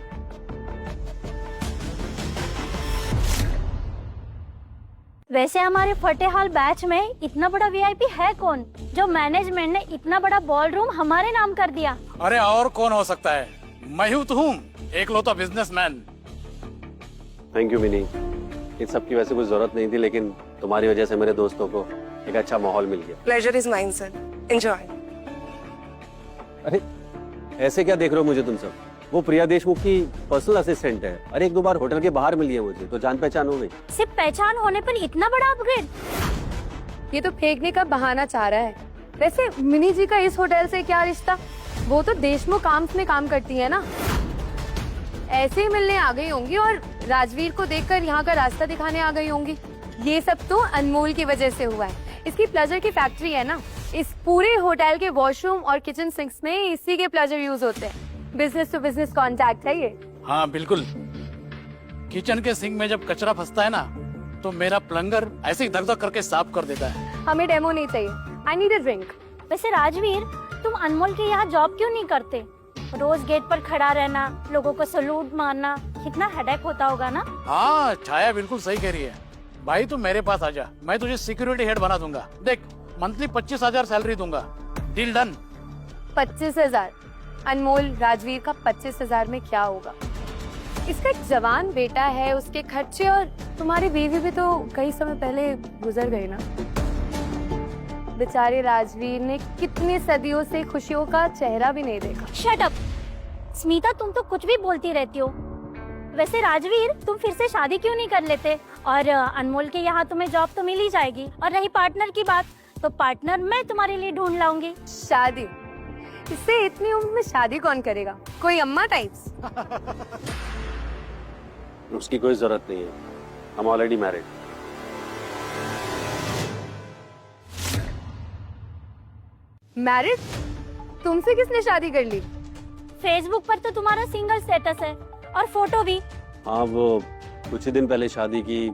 वैसे हमारे फतेहाल बैच में इतना बड़ा वीआईपी है कौन जो मैनेजमेंट ने इतना बड़ा बॉलरूम हमारे नाम कर दिया? अरे और कौन हो सकता है? मैं ही तो हूँ, एकलौता बिजनेसमैन। Thank you Mini. इन सब की वैसे कोई जरूरत नहीं थी, लेकिन तुम्हारी वजह से मेरे दोस्तों को एक अच्छा माहौल मिल गया। Pleasure is mine sir, enjoy. अरे ऐसे क्या देख रहे हो मुझे तुम सब? वो प्रिया देशमुख की पर्सनल असिस्टेंट है। अरे एक दो बार होटल के बाहर मिली है मुझे, तो जान पहचान हो गई। सिर्फ पहचान होने पर इतना बड़ा अपग्रेड? ये तो फेंकने का बहाना चाह रहा है। वैसे मिनी जी का इस होटल से क्या रिश्ता? वो तो देशमुख आर्म्स में काम करती है ना। ऐसे ही मिलने आ गई होंगी और राजवीर को देखकर यहाँ का रास्ता दिखाने आ गई होंगी। ये सब तो अनमोल की वजह से हुआ है। इसकी प्लेजर की फैक्ट्री है ना। इस पूरे होटल के वॉशरूम और किचन सिंक्स में इसी के प्लेजर यूज होते हैं। बिजनेस टू बिजनेस कॉन्टैक्ट है ये। हाँ बिल्कुल। किचन के सिंक में जब कचरा फंसता है ना, तो मेरा प्लंगर ऐसे ही धक धक करके साफ कर देता है। हमें डेमो नहीं चाहिए। I need a drink. वैसे राजवीर, तुम अनमोल के यहाँ जॉब क्यों नहीं करते? रोज गेट पर खड़ा रहना, लोगों को सैल्यूट मारना, कितना हेडेक होता होगा ना? हाँ छाया बिल्कुल सही कह रही है। भाई तू मेरे पास आजा, मैं तुझे सिक्योरिटी हेड बना दूंगा। देख, मंथली 25,000 सैलरी दूंगा। Deal done. 25,000? अनमोल, राजवीर का 25,000 में क्या होगा? इसका एक जवान बेटा है, उसके खर्चे, और तुम्हारी बीवी भी तो कई समय पहले गुजर गई ना। बेचारे राजवीर ने कितनी सदियों से खुशियों का चेहरा भी नहीं देखा। शट अप स्मिता, तुम तो कुछ भी बोलती रहती हो। वैसे राजवीर, तुम फिर से शादी क्यों नहीं कर लेते? और अनमोल के यहाँ तुम्हें जॉब तो मिल ही जाएगी। और रही पार्टनर की बात, तो पार्टनर मैं तुम्हारे लिए ढूंढ लाऊंगी। शादी? इससे इतनी उम्र में शादी कौन करेगा? कोई अम्मा टाइप्स? उसकी कोई जरूरत नहीं है, हम ऑलरेडी मैरिड। मैरिड? तुमसे किसने शादी कर ली? फेसबुक पर तो तुम्हारा सिंगल स्टेटस है और फोटो भी। हाँ, वो कुछ ही दिन पहले शादी की,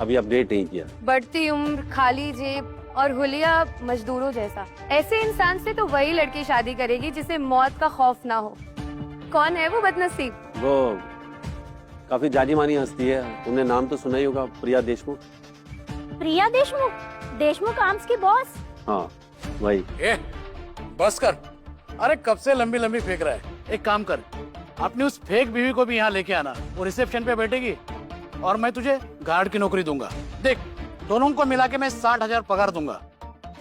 अभी अपडेट नहीं किया। बढ़ती उम्र, खाली जेब और हुलिया मजदूरों जैसा। ऐसे इंसान से तो वही लड़की शादी करेगी जिसे मौत का खौफ ना हो। कौन है वो बदनसीब? वो काफी जानी मानी हस्ती है, तुमने नाम तो सुना ही होगा, प्रिया देशमुख। प्रिया देशमुख? देशमुख आर्म्स की बॉस? हाँ वही। बस कर। अरे कब से लंबी लंबी फेंक रहा है। एक काम कर, अपनी उस फेक बीवी को भी यहाँ लेके आना। वो रिसेप्शन पे बैठेगी और मैं तुझे गार्ड की नौकरी दूंगा। देख, दोनों को मिला के मैं 60,000 पगार दूंगा।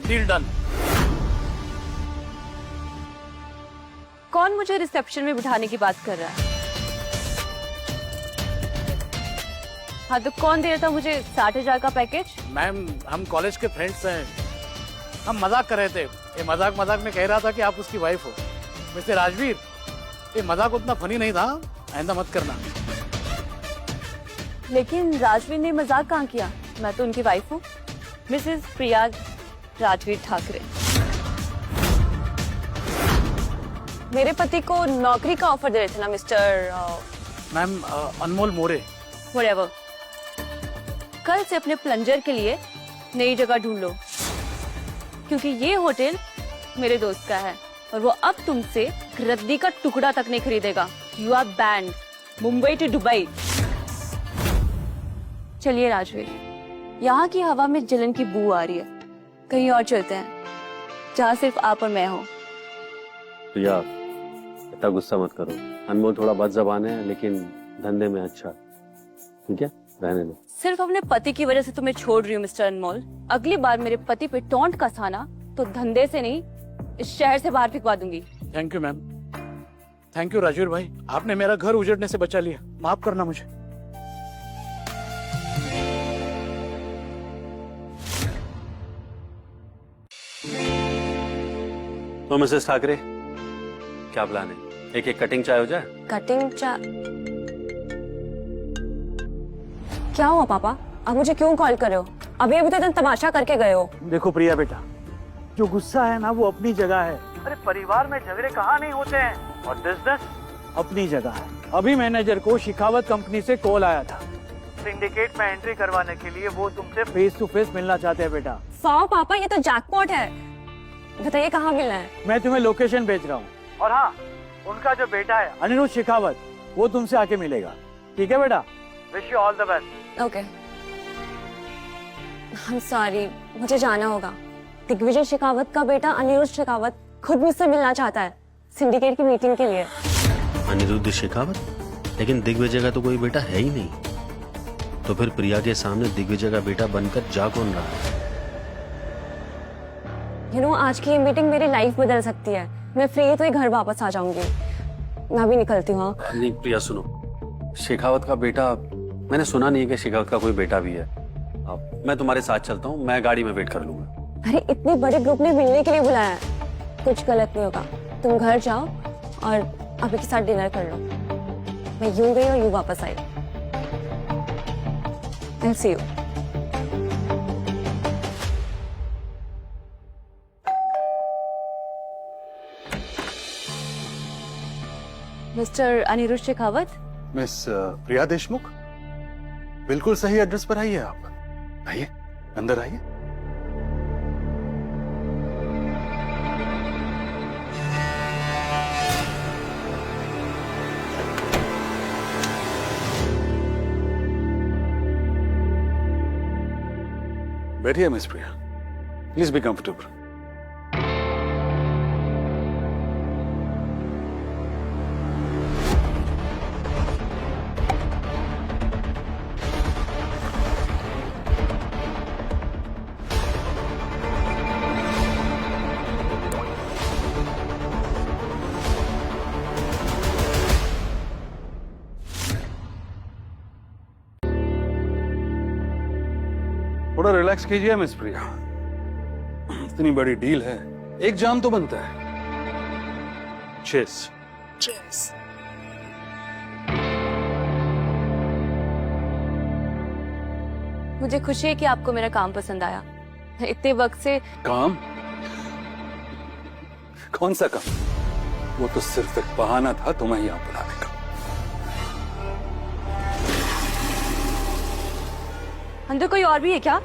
Deal done. कौन मुझे रिसेप्शन में बिठाने की बात कर रहा है? हाँ तो कौन दे रहा था मुझे 60,000 का पैकेज? मैम, हम कॉलेज के फ्रेंड्स हैं। हम मजाक कर रहे थे। ये मजाक में कह रहा था कि आप उसकी वाइफ हो। वैसे राजवीर, ये मजाक उतना फनी नहीं था, आइंदा मत करना। लेकिन राजवीर ने मजाक कहाँ किया? मैं तो उनकी वाइफ हूँ, मिसेस प्रिया राजवीर ठाकरे। मेरे पति को नौकरी का ऑफर दे रहे थे ना मिस्टर मैम, अनमोल मोरे। व्हाटएवर। कल से अपने प्लंजर के लिए नई जगह ढूंढ लो, क्योंकि ये होटल मेरे दोस्त का है और वो अब तुमसे रद्दी का टुकड़ा तक नहीं खरीदेगा। You are banned. Mumbai to Dubai. चलिए राजवीर, यहाँ की हवा में जलन की बू आ रही है, कहीं और चलते हैं जहाँ सिर्फ आप और मैं हो। प्रिया, इतना गुस्सा मत करो। अनमोल थोड़ा बदज़बान है लेकिन धंधे में अच्छा। ठीक है, रहने दो। सिर्फ अपने पति की वजह से तुम्हें छोड़ रही हूँ मिस्टर अनमोल। अगली बार मेरे पति पे टोंट कसाना तो धंधे से नहीं, इस शहर से बाहर फिकवा दूंगी। Thank you ma'am. Thank you Rajveer भाई, आपने मेरा घर उजड़ने से बचा लिया। माफ करना मुझे। तो मिसेस ठाकरे, क्या प्लान है? एक एक कटिंग चाय हो जाए? कटिंग चाय? क्या हुआ पापा, आप मुझे क्यों कॉल कर रहे हो? अभी तो इतना तमाशा करके गए हो। देखो प्रिया बेटा, जो गुस्सा है ना वो अपनी जगह है। अरे परिवार में झगड़े कहाँ नहीं होते हैं, और बिजनेस अपनी जगह है। अभी मैनेजर को शिखावत कंपनी से कॉल आया था, सिंडिकेट में एंट्री करवाने के लिए। वो तुमसे फेस टू फेस मिलना चाहते हैं बेटा। वाह पापा, ये तो जैकपॉट है। बताइए कहाँ मिलना है? मैं तुम्हें लोकेशन भेज रहा हूँ। और हाँ, उनका जो बेटा है अनिरुद्ध शेखावत, वो तुमसे आके मिलेगा। ठीक है बेटा, wish you all the best. Okay, I'm sorry, मुझे जाना होगा। दिग्विजय शेखावत का बेटा अनिरुद्ध शेखावत खुद मुझसे मिलना चाहता है सिंडिकेट की मीटिंग के लिए। अनिरुद्ध शेखावत? लेकिन दिग्विजय का तो कोई बेटा है ही नहीं। तो फिर प्रिया के सामने दिग्विजय का बेटा बनकर जा कौन रहा है? आज की ये मीटिंग मेरी लाइफ बदल सकती है। मैं फ्री तो ही घर वापस आ जाऊंगी। मैं भी निकलती हूँ। नहीं प्रिया सुनो, शेखावत का बेटा, मैंने सुना नहीं है कि शेखावत का कोई बेटा भी है। मैं तुम्हारे साथ चलता हूँ, मैं गाड़ी में वेट कर लूंगा। अरे इतने बड़े ग्रुप ने मिलने के लिए बुलाया है, कुछ गलत नहीं होगा। तुम घर जाओ और अभी के साथ डिनर कर लो। मैं यूं गई और यूं वापस आई। I'll see you. Mister Aniruddh Shekhawat. Miss Priya Deshmukh, बिल्कुल सही एड्रेस पर आइए आप। आइए, अंदर आइए। बैठिए miss Priya, please be comfortable. थोड़ा रिलैक्स कीजिए मिस प्रिया, इतनी बड़ी डील है, एक जान तो बनता है। चीयर्स। चीयर्स। मुझे खुशी है कि आपको मेरा काम पसंद आया। इतने वक्त से काम? कौन सा काम? वो तो सिर्फ एक बहाना था तुम्हें यहाँ बुलाने का। अंदर कोई और भी है क्या?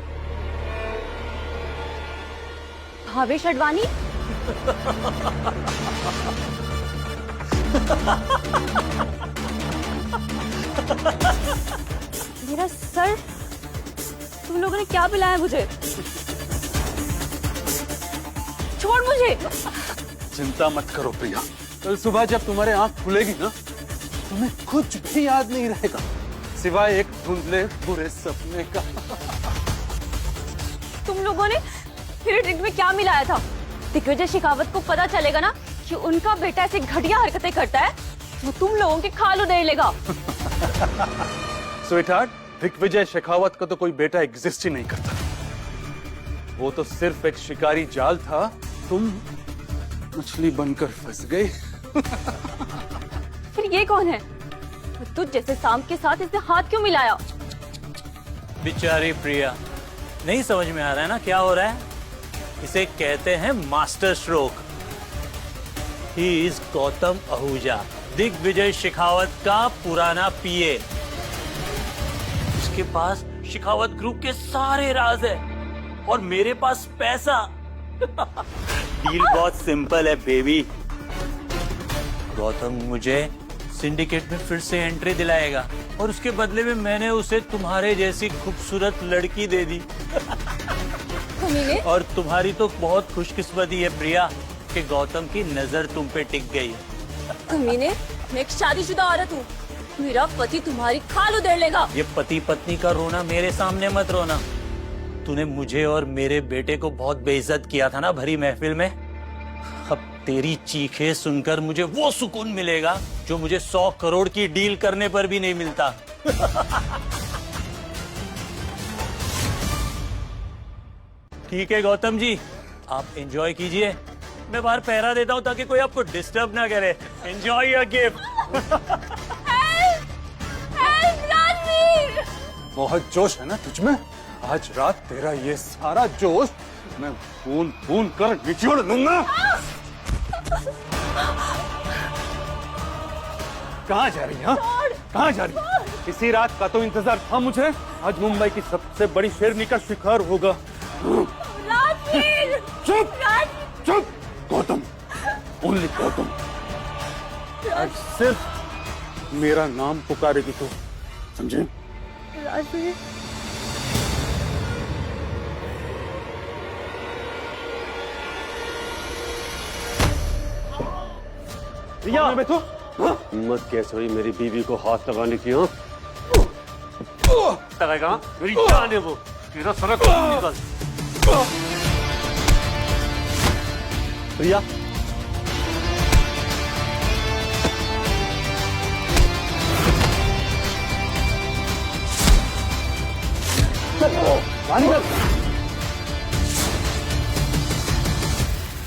भावेश अडवाणी? मेरा सर, तुम लोगों ने क्या पिलाया मुझे? छोड़ मुझे। चिंता मत करो प्रिया, कल सुबह जब तुम्हारे आंख खुलेगी ना, तुम्हें कुछ भी याद नहीं रहेगा सिवाय एक धुंधले बुरे सपने का। तुम लोगों ने फिर ड्रिंक में क्या मिलाया था? दिग्विजय शेखावत को पता चलेगा ना कि उनका बेटा ऐसे घटिया हरकतें करता है तो तुम लोगों के खाल उधेड़ लेगा। स्वीटहार्ट, दिग्विजय शेखावत का तो कोई बेटा एग्जिस्ट ही नहीं करता। वो तो सिर्फ एक शिकारी जाल था, तुम मछली बनकर फंस गई। फिर ये कौन है? तुझ जैसे सांप के साथ इसने हाथ क्यों मिलाया? बेचारी प्रिया, नहीं समझ में आ रहा है ना क्या हो रहा है? इसे कहते हैं master stroke. He is Gautam Ahuja, Digvijay Shekhawat का पुराना पीए। इसके पास शेखावत ग्रुप के सारे राज है और मेरे पास पैसा। डील बहुत सिंपल है बेबी। गौतम मुझे सिंडिकेट में फिर से एंट्री दिलाएगा और उसके बदले में मैंने उसे तुम्हारे जैसी खूबसूरत लड़की दे दी। और तुम्हारी तो बहुत खुशकिस्मती है प्रिया कि गौतम की नजर तुम पे टिक गई है। कमीने, मैं एक शादीशुदा औरत हूँ। मेरा पति तुम्हारी खाल उधेड़ लेगा। ये पति पत्नी का रोना मेरे सामने मत रोना। तूने मुझे और मेरे बेटे को बहुत बेइज्जत किया था ना भरी महफिल में। अब तेरी चीखें सुनकर मुझे वो सुकून मिलेगा जो मुझे 100 करोड़ की डील करने पर भी नहीं मिलता। ठीक है गौतम जी, आप एंजॉय कीजिए। मैं बाहर पहरा देता हूँ ताकि कोई आपको डिस्टर्ब ना करे। Enjoy your gift. बहुत जोश है ना तुझमें। आज रात तेरा ये सारा जोश मैं भून भून कर निचोड़ दूंगा। कहाँ जा रही है? कहाँ जा रही है? इसी रात का तो इंतजार था मुझे। आज मुंबई की सबसे बड़ी शेरनी का शिकार होगा। चुप चुप गौतम, ओनली गौतम। आज सिर्फ मेरा नाम पुकारेगी तो, समझे? राजवीर, रिया में तो हिम्मत कैसे हुई मेरी बीवी को हाथ लगाने की? हाँ लगाएगा मेरी जान है वो। तेरा सारा खून निकाल। रिया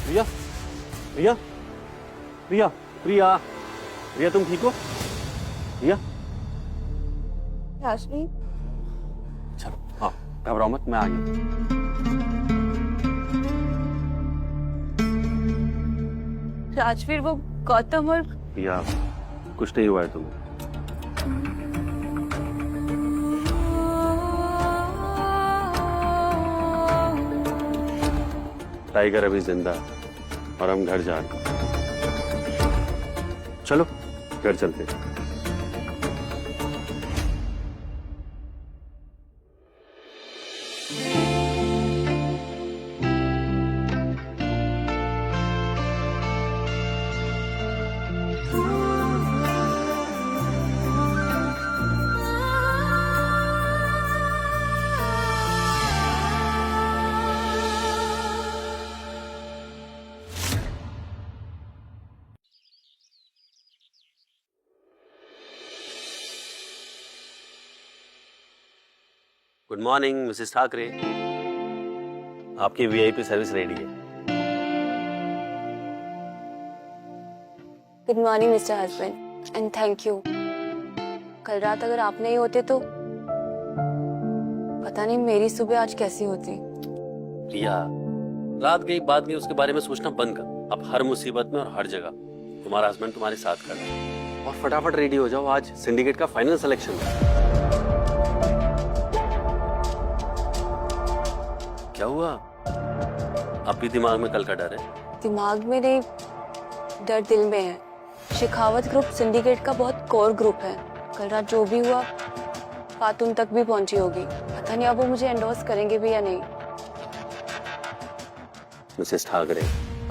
रिया रिया रिया रिया रिया, तुम ठीक हो? रिया राजवीर, चलो, हाँ घबराओ मत, मैं आ गया। राजवीर, वो गौतम और रिया, कुछ नहीं हुआ है तुम्हें। टाइगर अभी जिंदा है और हम घर जा रहे हैं। चलो घर चलते हैं। गुड मॉर्निंग मिसेस ठाकरे, आपकी वीआईपी सर्विस रेडी है। Good morning mister husband and thank you. कल रात अगर आप नहीं होते तो पता नहीं मेरी सुबह आज कैसी होती। रिया, रात गई बात गई, उसके बारे में सोचना बंद कर। अब हर मुसीबत में और हर जगह तुम्हारा हस्बैंड तुम्हारे साथ खड़ा है। और फटाफट रेडी हो जाओ, आज सिंडिकेट का फाइनल सिलेक्शन है। क्या हुआ? अब भी दिमाग में कल का डर है? दिमाग में नहीं, डर दिल में है। शेखावत ग्रुप सिंडिकेट का बहुत कोर ग्रुप है। कल रात जो भी हुआ बात उन तक भी पहुंची होगी। पता नहीं अब वो मुझे एंडोर्स करेंगे भी या नहीं। मिसेस ठाकरे,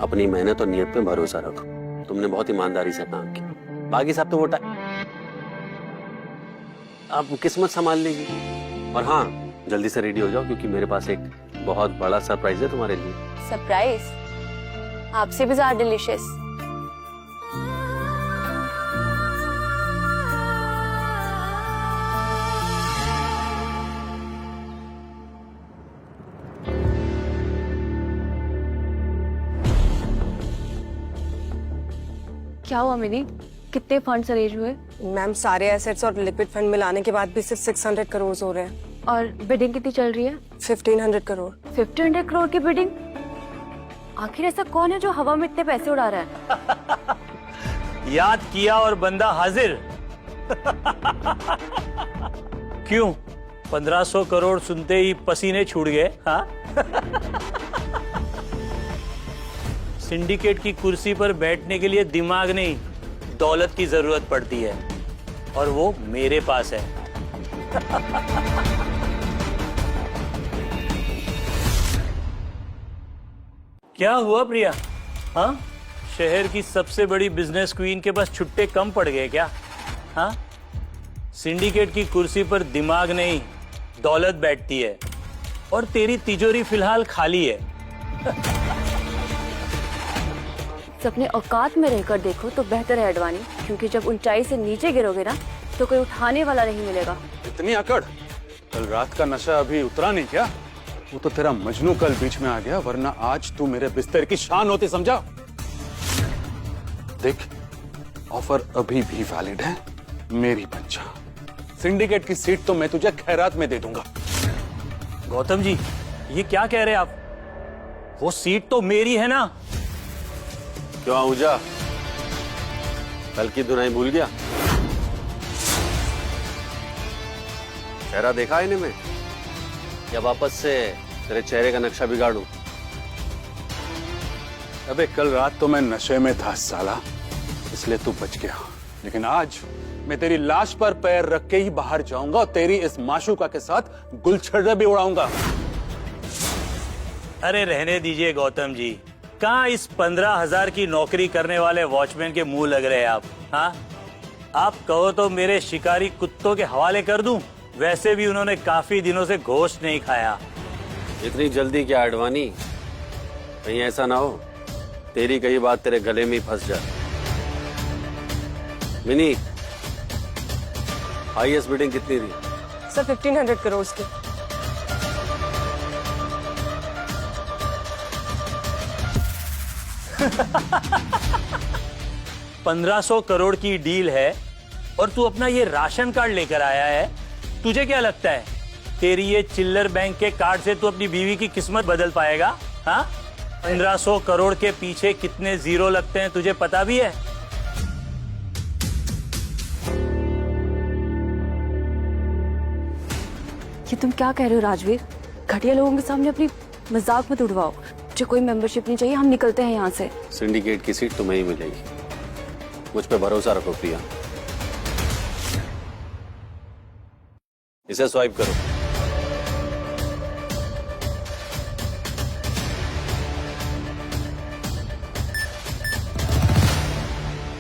अपनी मेहनत और नियत पे भरोसा रखो। तुमने बहुत ईमानदारी से काम किया। बाकी सब तो वो आप किस्मत संभाल लेगी। और हाँ, जल्दी से रेडी हो जाओ क्योंकि मेरे पास एक बहुत बड़ा सरप्राइज है तुम्हारे लिए। सरप्राइज? आपसे भी ज्यादा डिलीशियस। क्या हुआ मिनी? कितने फंड्स अरेंज हुए? मैम सारे एसेट्स और लिक्विड फंड मिलाने के बाद भी सिर्फ 600 करोड़ हो रहे हैं। और बिडिंग कितनी चल रही है? 1500 करोड़। 1500 करोड़ की बिडिंग? आखिर ऐसा कौन है जो हवा में इतने पैसे उड़ा रहा है? याद किया और बंदा हाजिर। क्यों 1500 करोड़ सुनते ही पसीने छूट गए? हाँ? सिंडिकेट की कुर्सी पर बैठने के लिए दिमाग नहीं, दौलत की जरूरत पड़ती है और वो मेरे पास है। क्या हुआ प्रिया? हाँ, शहर की सबसे बड़ी बिजनेस क्वीन के पास छुट्टे कम पड़ गए क्या? हाँ, सिंडिकेट की कुर्सी पर दिमाग नहीं दौलत बैठती है और तेरी तिजोरी फिलहाल खाली है। अपने औकात में रहकर देखो तो बेहतर है अडवाणी, क्योंकि जब ऊंचाई से नीचे गिरोगे ना तो कोई उठाने वाला नहीं मिलेगा। इतनी अकड़? कल रात का नशा अभी उतरा नहीं क्या? वो तो तेरा मजनू कल बीच में आ गया, वरना आज तू मेरे बिस्तर की शान होती, समझा? देख, ऑफर अभी भी वैलिड है, मेरी बच्चा। सिंडिकेट की सीट तो मैं तुझे खैरात में दे दूंगा। गौतम जी, ये क्या कह रहे हैं आप? वो सीट तो मेरी है ना। क्यों आहूजा, कल की धुनाई भूल गया? चेहरा देखा इन्हें में, या वापस से तेरे चेहरे का नक्शा बिगाड़ूं? अबे कल रात तो मैं नशे में था साला, इसलिए तू बच गया, लेकिन आज मैं तेरी लाश पर पैर रख के ही बाहर जाऊंगा और तेरी इस माशूका के साथ गुलछर्रे भी उड़ाऊंगा। अरे रहने दीजिए गौतम जी, कहाँ इस 15,000 की नौकरी करने वाले वॉचमैन के मुंह लग रहे हैं आप? हाँ, आप कहो तो मेरे शिकारी कुत्तों के हवाले कर दूं, वैसे भी उन्होंने काफी दिनों से गोश्त नहीं खाया। इतनी जल्दी क्या अडवाणी? कहीं ऐसा ना हो तेरी कही बात तेरे गले में ही फंस जाए। मिनी, हाईएस्ट बिडिंग कितनी थी? सर 1500 करोड़ की। $1500 करोड़ की डील है और तू अपना ये राशन कार्ड लेकर आया है। तुझे क्या लगता है तेरी ये चिल्लर बैंक के कार्ड से तू अपनी बीवी की किस्मत बदल पाएगा? हाँ, 1500 करोड़ के पीछे कितने जीरो लगते हैं तुझे पता भी है? ये तुम क्या कह रहे हो राजवीर? घटिया लोगों के सामने अपनी मजाक मत उड़वाओ। मुझे कोई मेंबरशिप नहीं चाहिए, हम निकलते हैं यहाँ से। सिंडिकेट की सीट तुम्हें ही मिलेगी, मुझ पे भरोसा रखो प्रिया। इसे स्वाइप करो।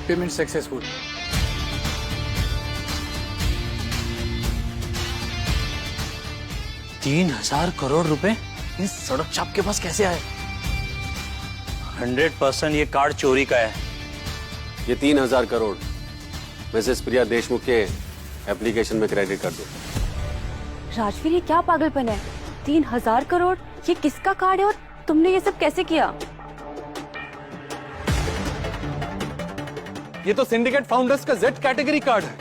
Payment successful. $3,000 करोड़ रुपए इस सड़क छाप के पास कैसे आए? 100% ये कार्ड चोरी का है। ये 3,000 करोड़ मिसेस प्रिया देशमुख के एप्लीकेशन में क्रेडिट कर दो। राजवीर, ये क्या पागलपन है? 3,000 करोड़? ये किसका कार्ड है और तुमने ये सब कैसे किया? ये तो सिंडिकेट फाउंडर्स का Z कैटेगरी कार्ड है।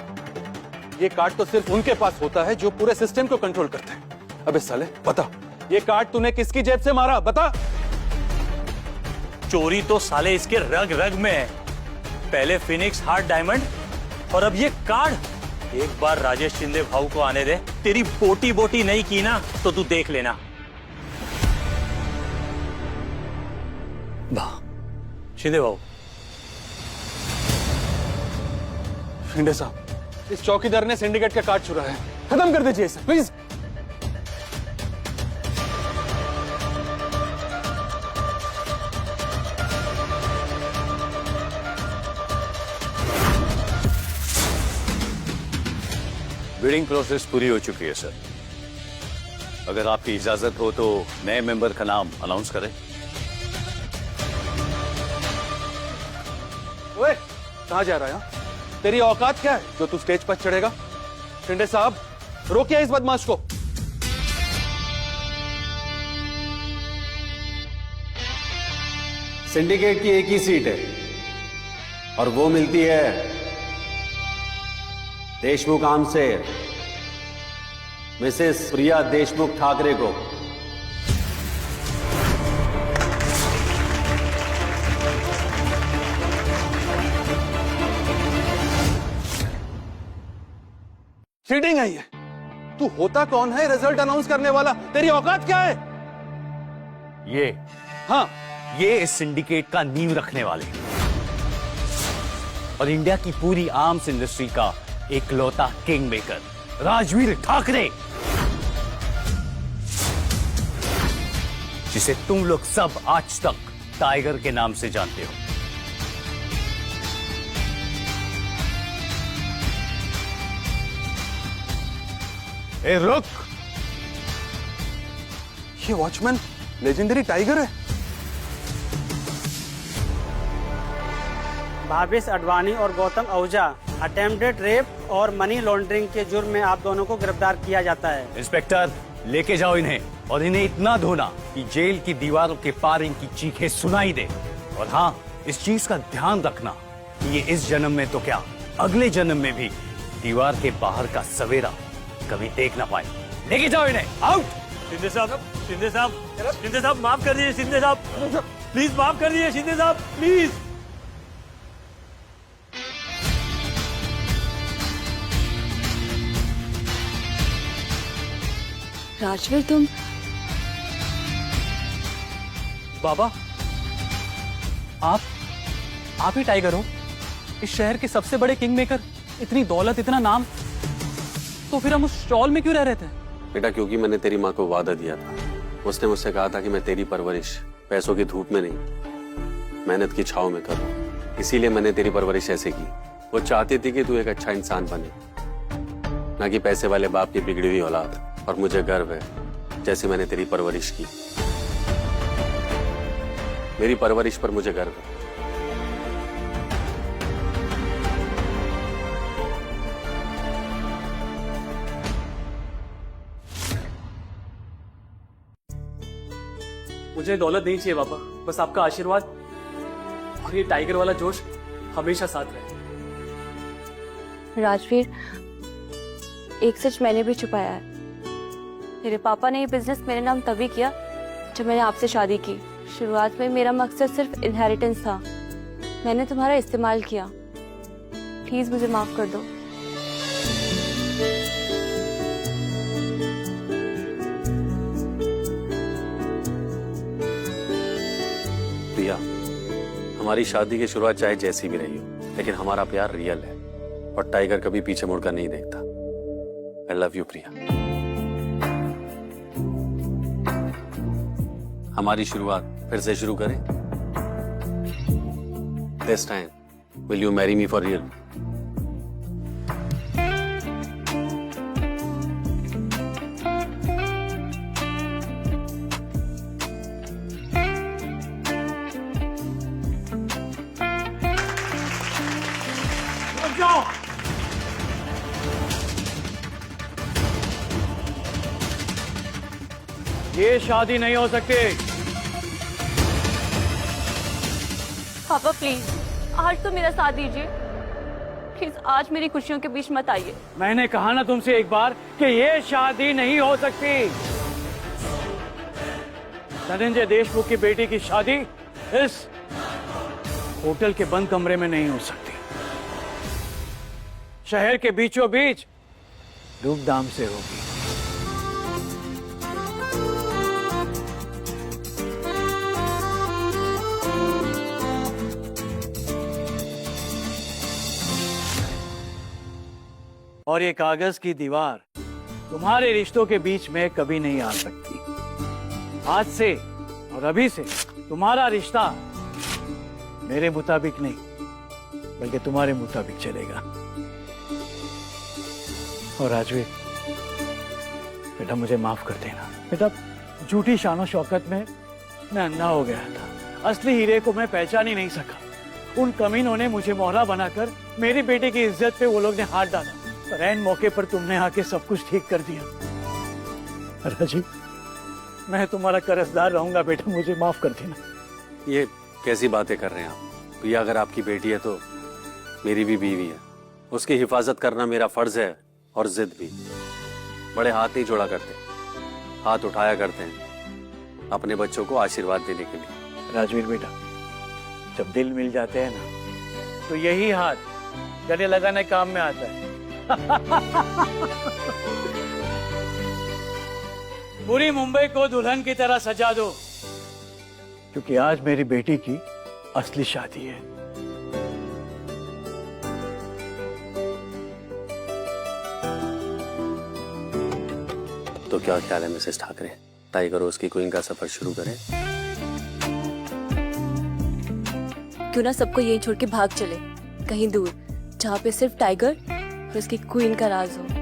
ये कार्ड तो सिर्फ उनके पास होता है जो पूरे सिस्टम को कंट्रोल करते हैं। अबे साले बता, ये कार्ड तूने किसकी जेब से मारा? बता। चोरी तो साले इसके रग रग में है। पहले फिनिक्स हार्ट डायमंड और अब ये कार्ड। एक बार राजेश शिंदे भाऊ को आने दे, तेरी बोटी बोटी नहीं की ना तो तू देख लेना। वाह, शिंदे भाऊ। शिंदे साहब, इस चौकीदार ने सिंडिकेट का कार्ड चुराया है, खत्म कर दीजिए इसे प्लीज। बिडिंग प्रोसेस पूरी हो चुकी है सर। अगर आपकी इजाजत हो तो नए मेंबर का नाम अनाउंस करें। ओए, कहां जा रहा है? तेरी औकात क्या है जो तू स्टेज पर चढ़ेगा? शिंदे साहब, रोकिए इस बदमाश को। सिंडिकेट की एक ही सीट है और वो मिलती है देशमुख आम से मिसेस प्रिया देशमुख ठाकरे को। चीटिंग है ये। तू होता कौन है रिजल्ट अनाउंस करने वाला? तेरी औकात क्या है? ये हाँ, ये इस सिंडिकेट का नींव रखने वाले और इंडिया की पूरी आर्म्स इंडस्ट्री का इकलौता किंग मेकर राजवीर ठाकरे, जिसे तुम लोग सब आज तक टाइगर के नाम से जानते हो। ए रुक, ये वॉचमैन लेजेंडरी टाइगर है। भावेश अडवाणी और गौतम आहूजा अटेम्प्टेड रेप और मनी लॉन्ड्रिंग के जुर्म में आप दोनों को गिरफ्तार किया जाता है। इंस्पेक्टर, लेके जाओ इन्हें और इन्हें इतना धोना कि जेल की दीवारों के पार इनकी चीखें सुनाई दे। और हाँ, इस चीज का ध्यान रखना कि ये इस जन्म में तो क्या, अगले जन्म में भी दीवार के बाहर का सवेरा कभी देख ना पाए। लेके जाओ इन्हें, आउट। शिंदे साहब, शिंदे साहब, शिंदे साहब माफ कर दीजिए। शिंदे साहब प्लीज माफ कर दीजिए। शिंदे साहब प्लीज। राजवीर, तुम बाबा, आप ही टाइगर हो, इस शहर के सबसे बड़े किंग मेकर, इतनी दौलत, इतना नाम, तो फिर हम उस स्टॉल में क्यों रह रहे थे? बेटा, क्योंकि मैंने तेरी माँ को वादा दिया था। उसने मुझसे कहा था कि मैं तेरी परवरिश पैसों की धूप में नहीं, मेहनत की छाव में करूं। इसीलिए मैंने तेरी परवरिश ऐसे की। वो चाहती थी कि तू एक अच्छा इंसान बने, ना कि पैसे वाले बाप की बिगड़ी हुई औलाद। और मुझे गर्व है जैसे मैंने तेरी परवरिश की। मेरी परवरिश पर मुझे गर्व है। मुझे दौलत नहीं चाहिए पापा, बस आपका आशीर्वाद और ये टाइगर वाला जोश हमेशा साथ रहे। राजवीर, एक सच मैंने भी छुपाया है। मेरे पापा ने ये बिजनेस मेरे नाम तभी किया जब मैंने आपसे शादी की। शुरुआत में मेरा मकसद सिर्फ इनहेरिटेंस था। मैंने तुम्हारा इस्तेमाल किया। प्लीज मुझे माफ कर दो। प्रिया, हमारी शादी की शुरुआत चाहे जैसी भी रही हो, लेकिन हमारा प्यार रियल है और टाइगर कभी पीछे मुड़कर नहीं देखता। आई लव यू प्रिया। हमारी शुरुआत फिर से शुरू करें। This time will you marry me for real? ये शादी नहीं हो सकती। पापा प्लीज, आज तो मेरा साथ दीजिए। प्लीज आज मेरी खुशियों के बीच मत आइए। मैंने कहा ना तुमसे एक बार कि ये शादी नहीं हो सकती। धनंजय देशमुख की बेटी की शादी इस होटल के बंद कमरे में नहीं हो सकती। शहर के बीचों बीच धूमधाम से होगी। और ये कागज की दीवार तुम्हारे रिश्तों के बीच में कभी नहीं आ सकती। आज से और अभी से तुम्हारा रिश्ता मेरे मुताबिक नहीं, बल्कि तुम्हारे मुताबिक चलेगा। और राजवीर बेटा, मुझे माफ कर देना। बेटा, झूठी शानो शौकत में मैं अंधा हो गया था। असली हीरे को मैं पहचान ही नहीं सका। उन कमीनों ने मुझे मोहरा बनाकर मेरी बेटी की इज्जत पे वो लोग ने हाथ डाला। पर ऐन मौके पर तुमने आके सब कुछ ठीक कर दिया। राजीव, मैं तुम्हारा कर्जदार रहूंगा बेटा, मुझे माफ कर देना। ये कैसी बातें कर रहे हैं आप? प्रिया अगर आपकी बेटी है तो मेरी भी बीवी है। उसकी हिफाजत करना मेरा फर्ज है और जिद भी। बड़े हाथ नहीं जोड़ा करते, हाथ उठाया करते हैं अपने बच्चों को आशीर्वाद देने के लिए। राजवीर बेटा, जब दिल मिल जाते हैं ना, तो यही हाथ गले लगाने काम में आता है। पूरी मुंबई को दुल्हन की तरह सजा दो, क्योंकि आज मेरी बेटी की असली शादी है। तो क्या ख्याल है मिसेस ठाकरे, टाइगर रोज की क्वीन का सफर शुरू करें? क्यों ना सबको यही छोड़ के भाग चले, कहीं दूर, जहाँ पे सिर्फ टाइगर और उसकी क्वीन का राज हो।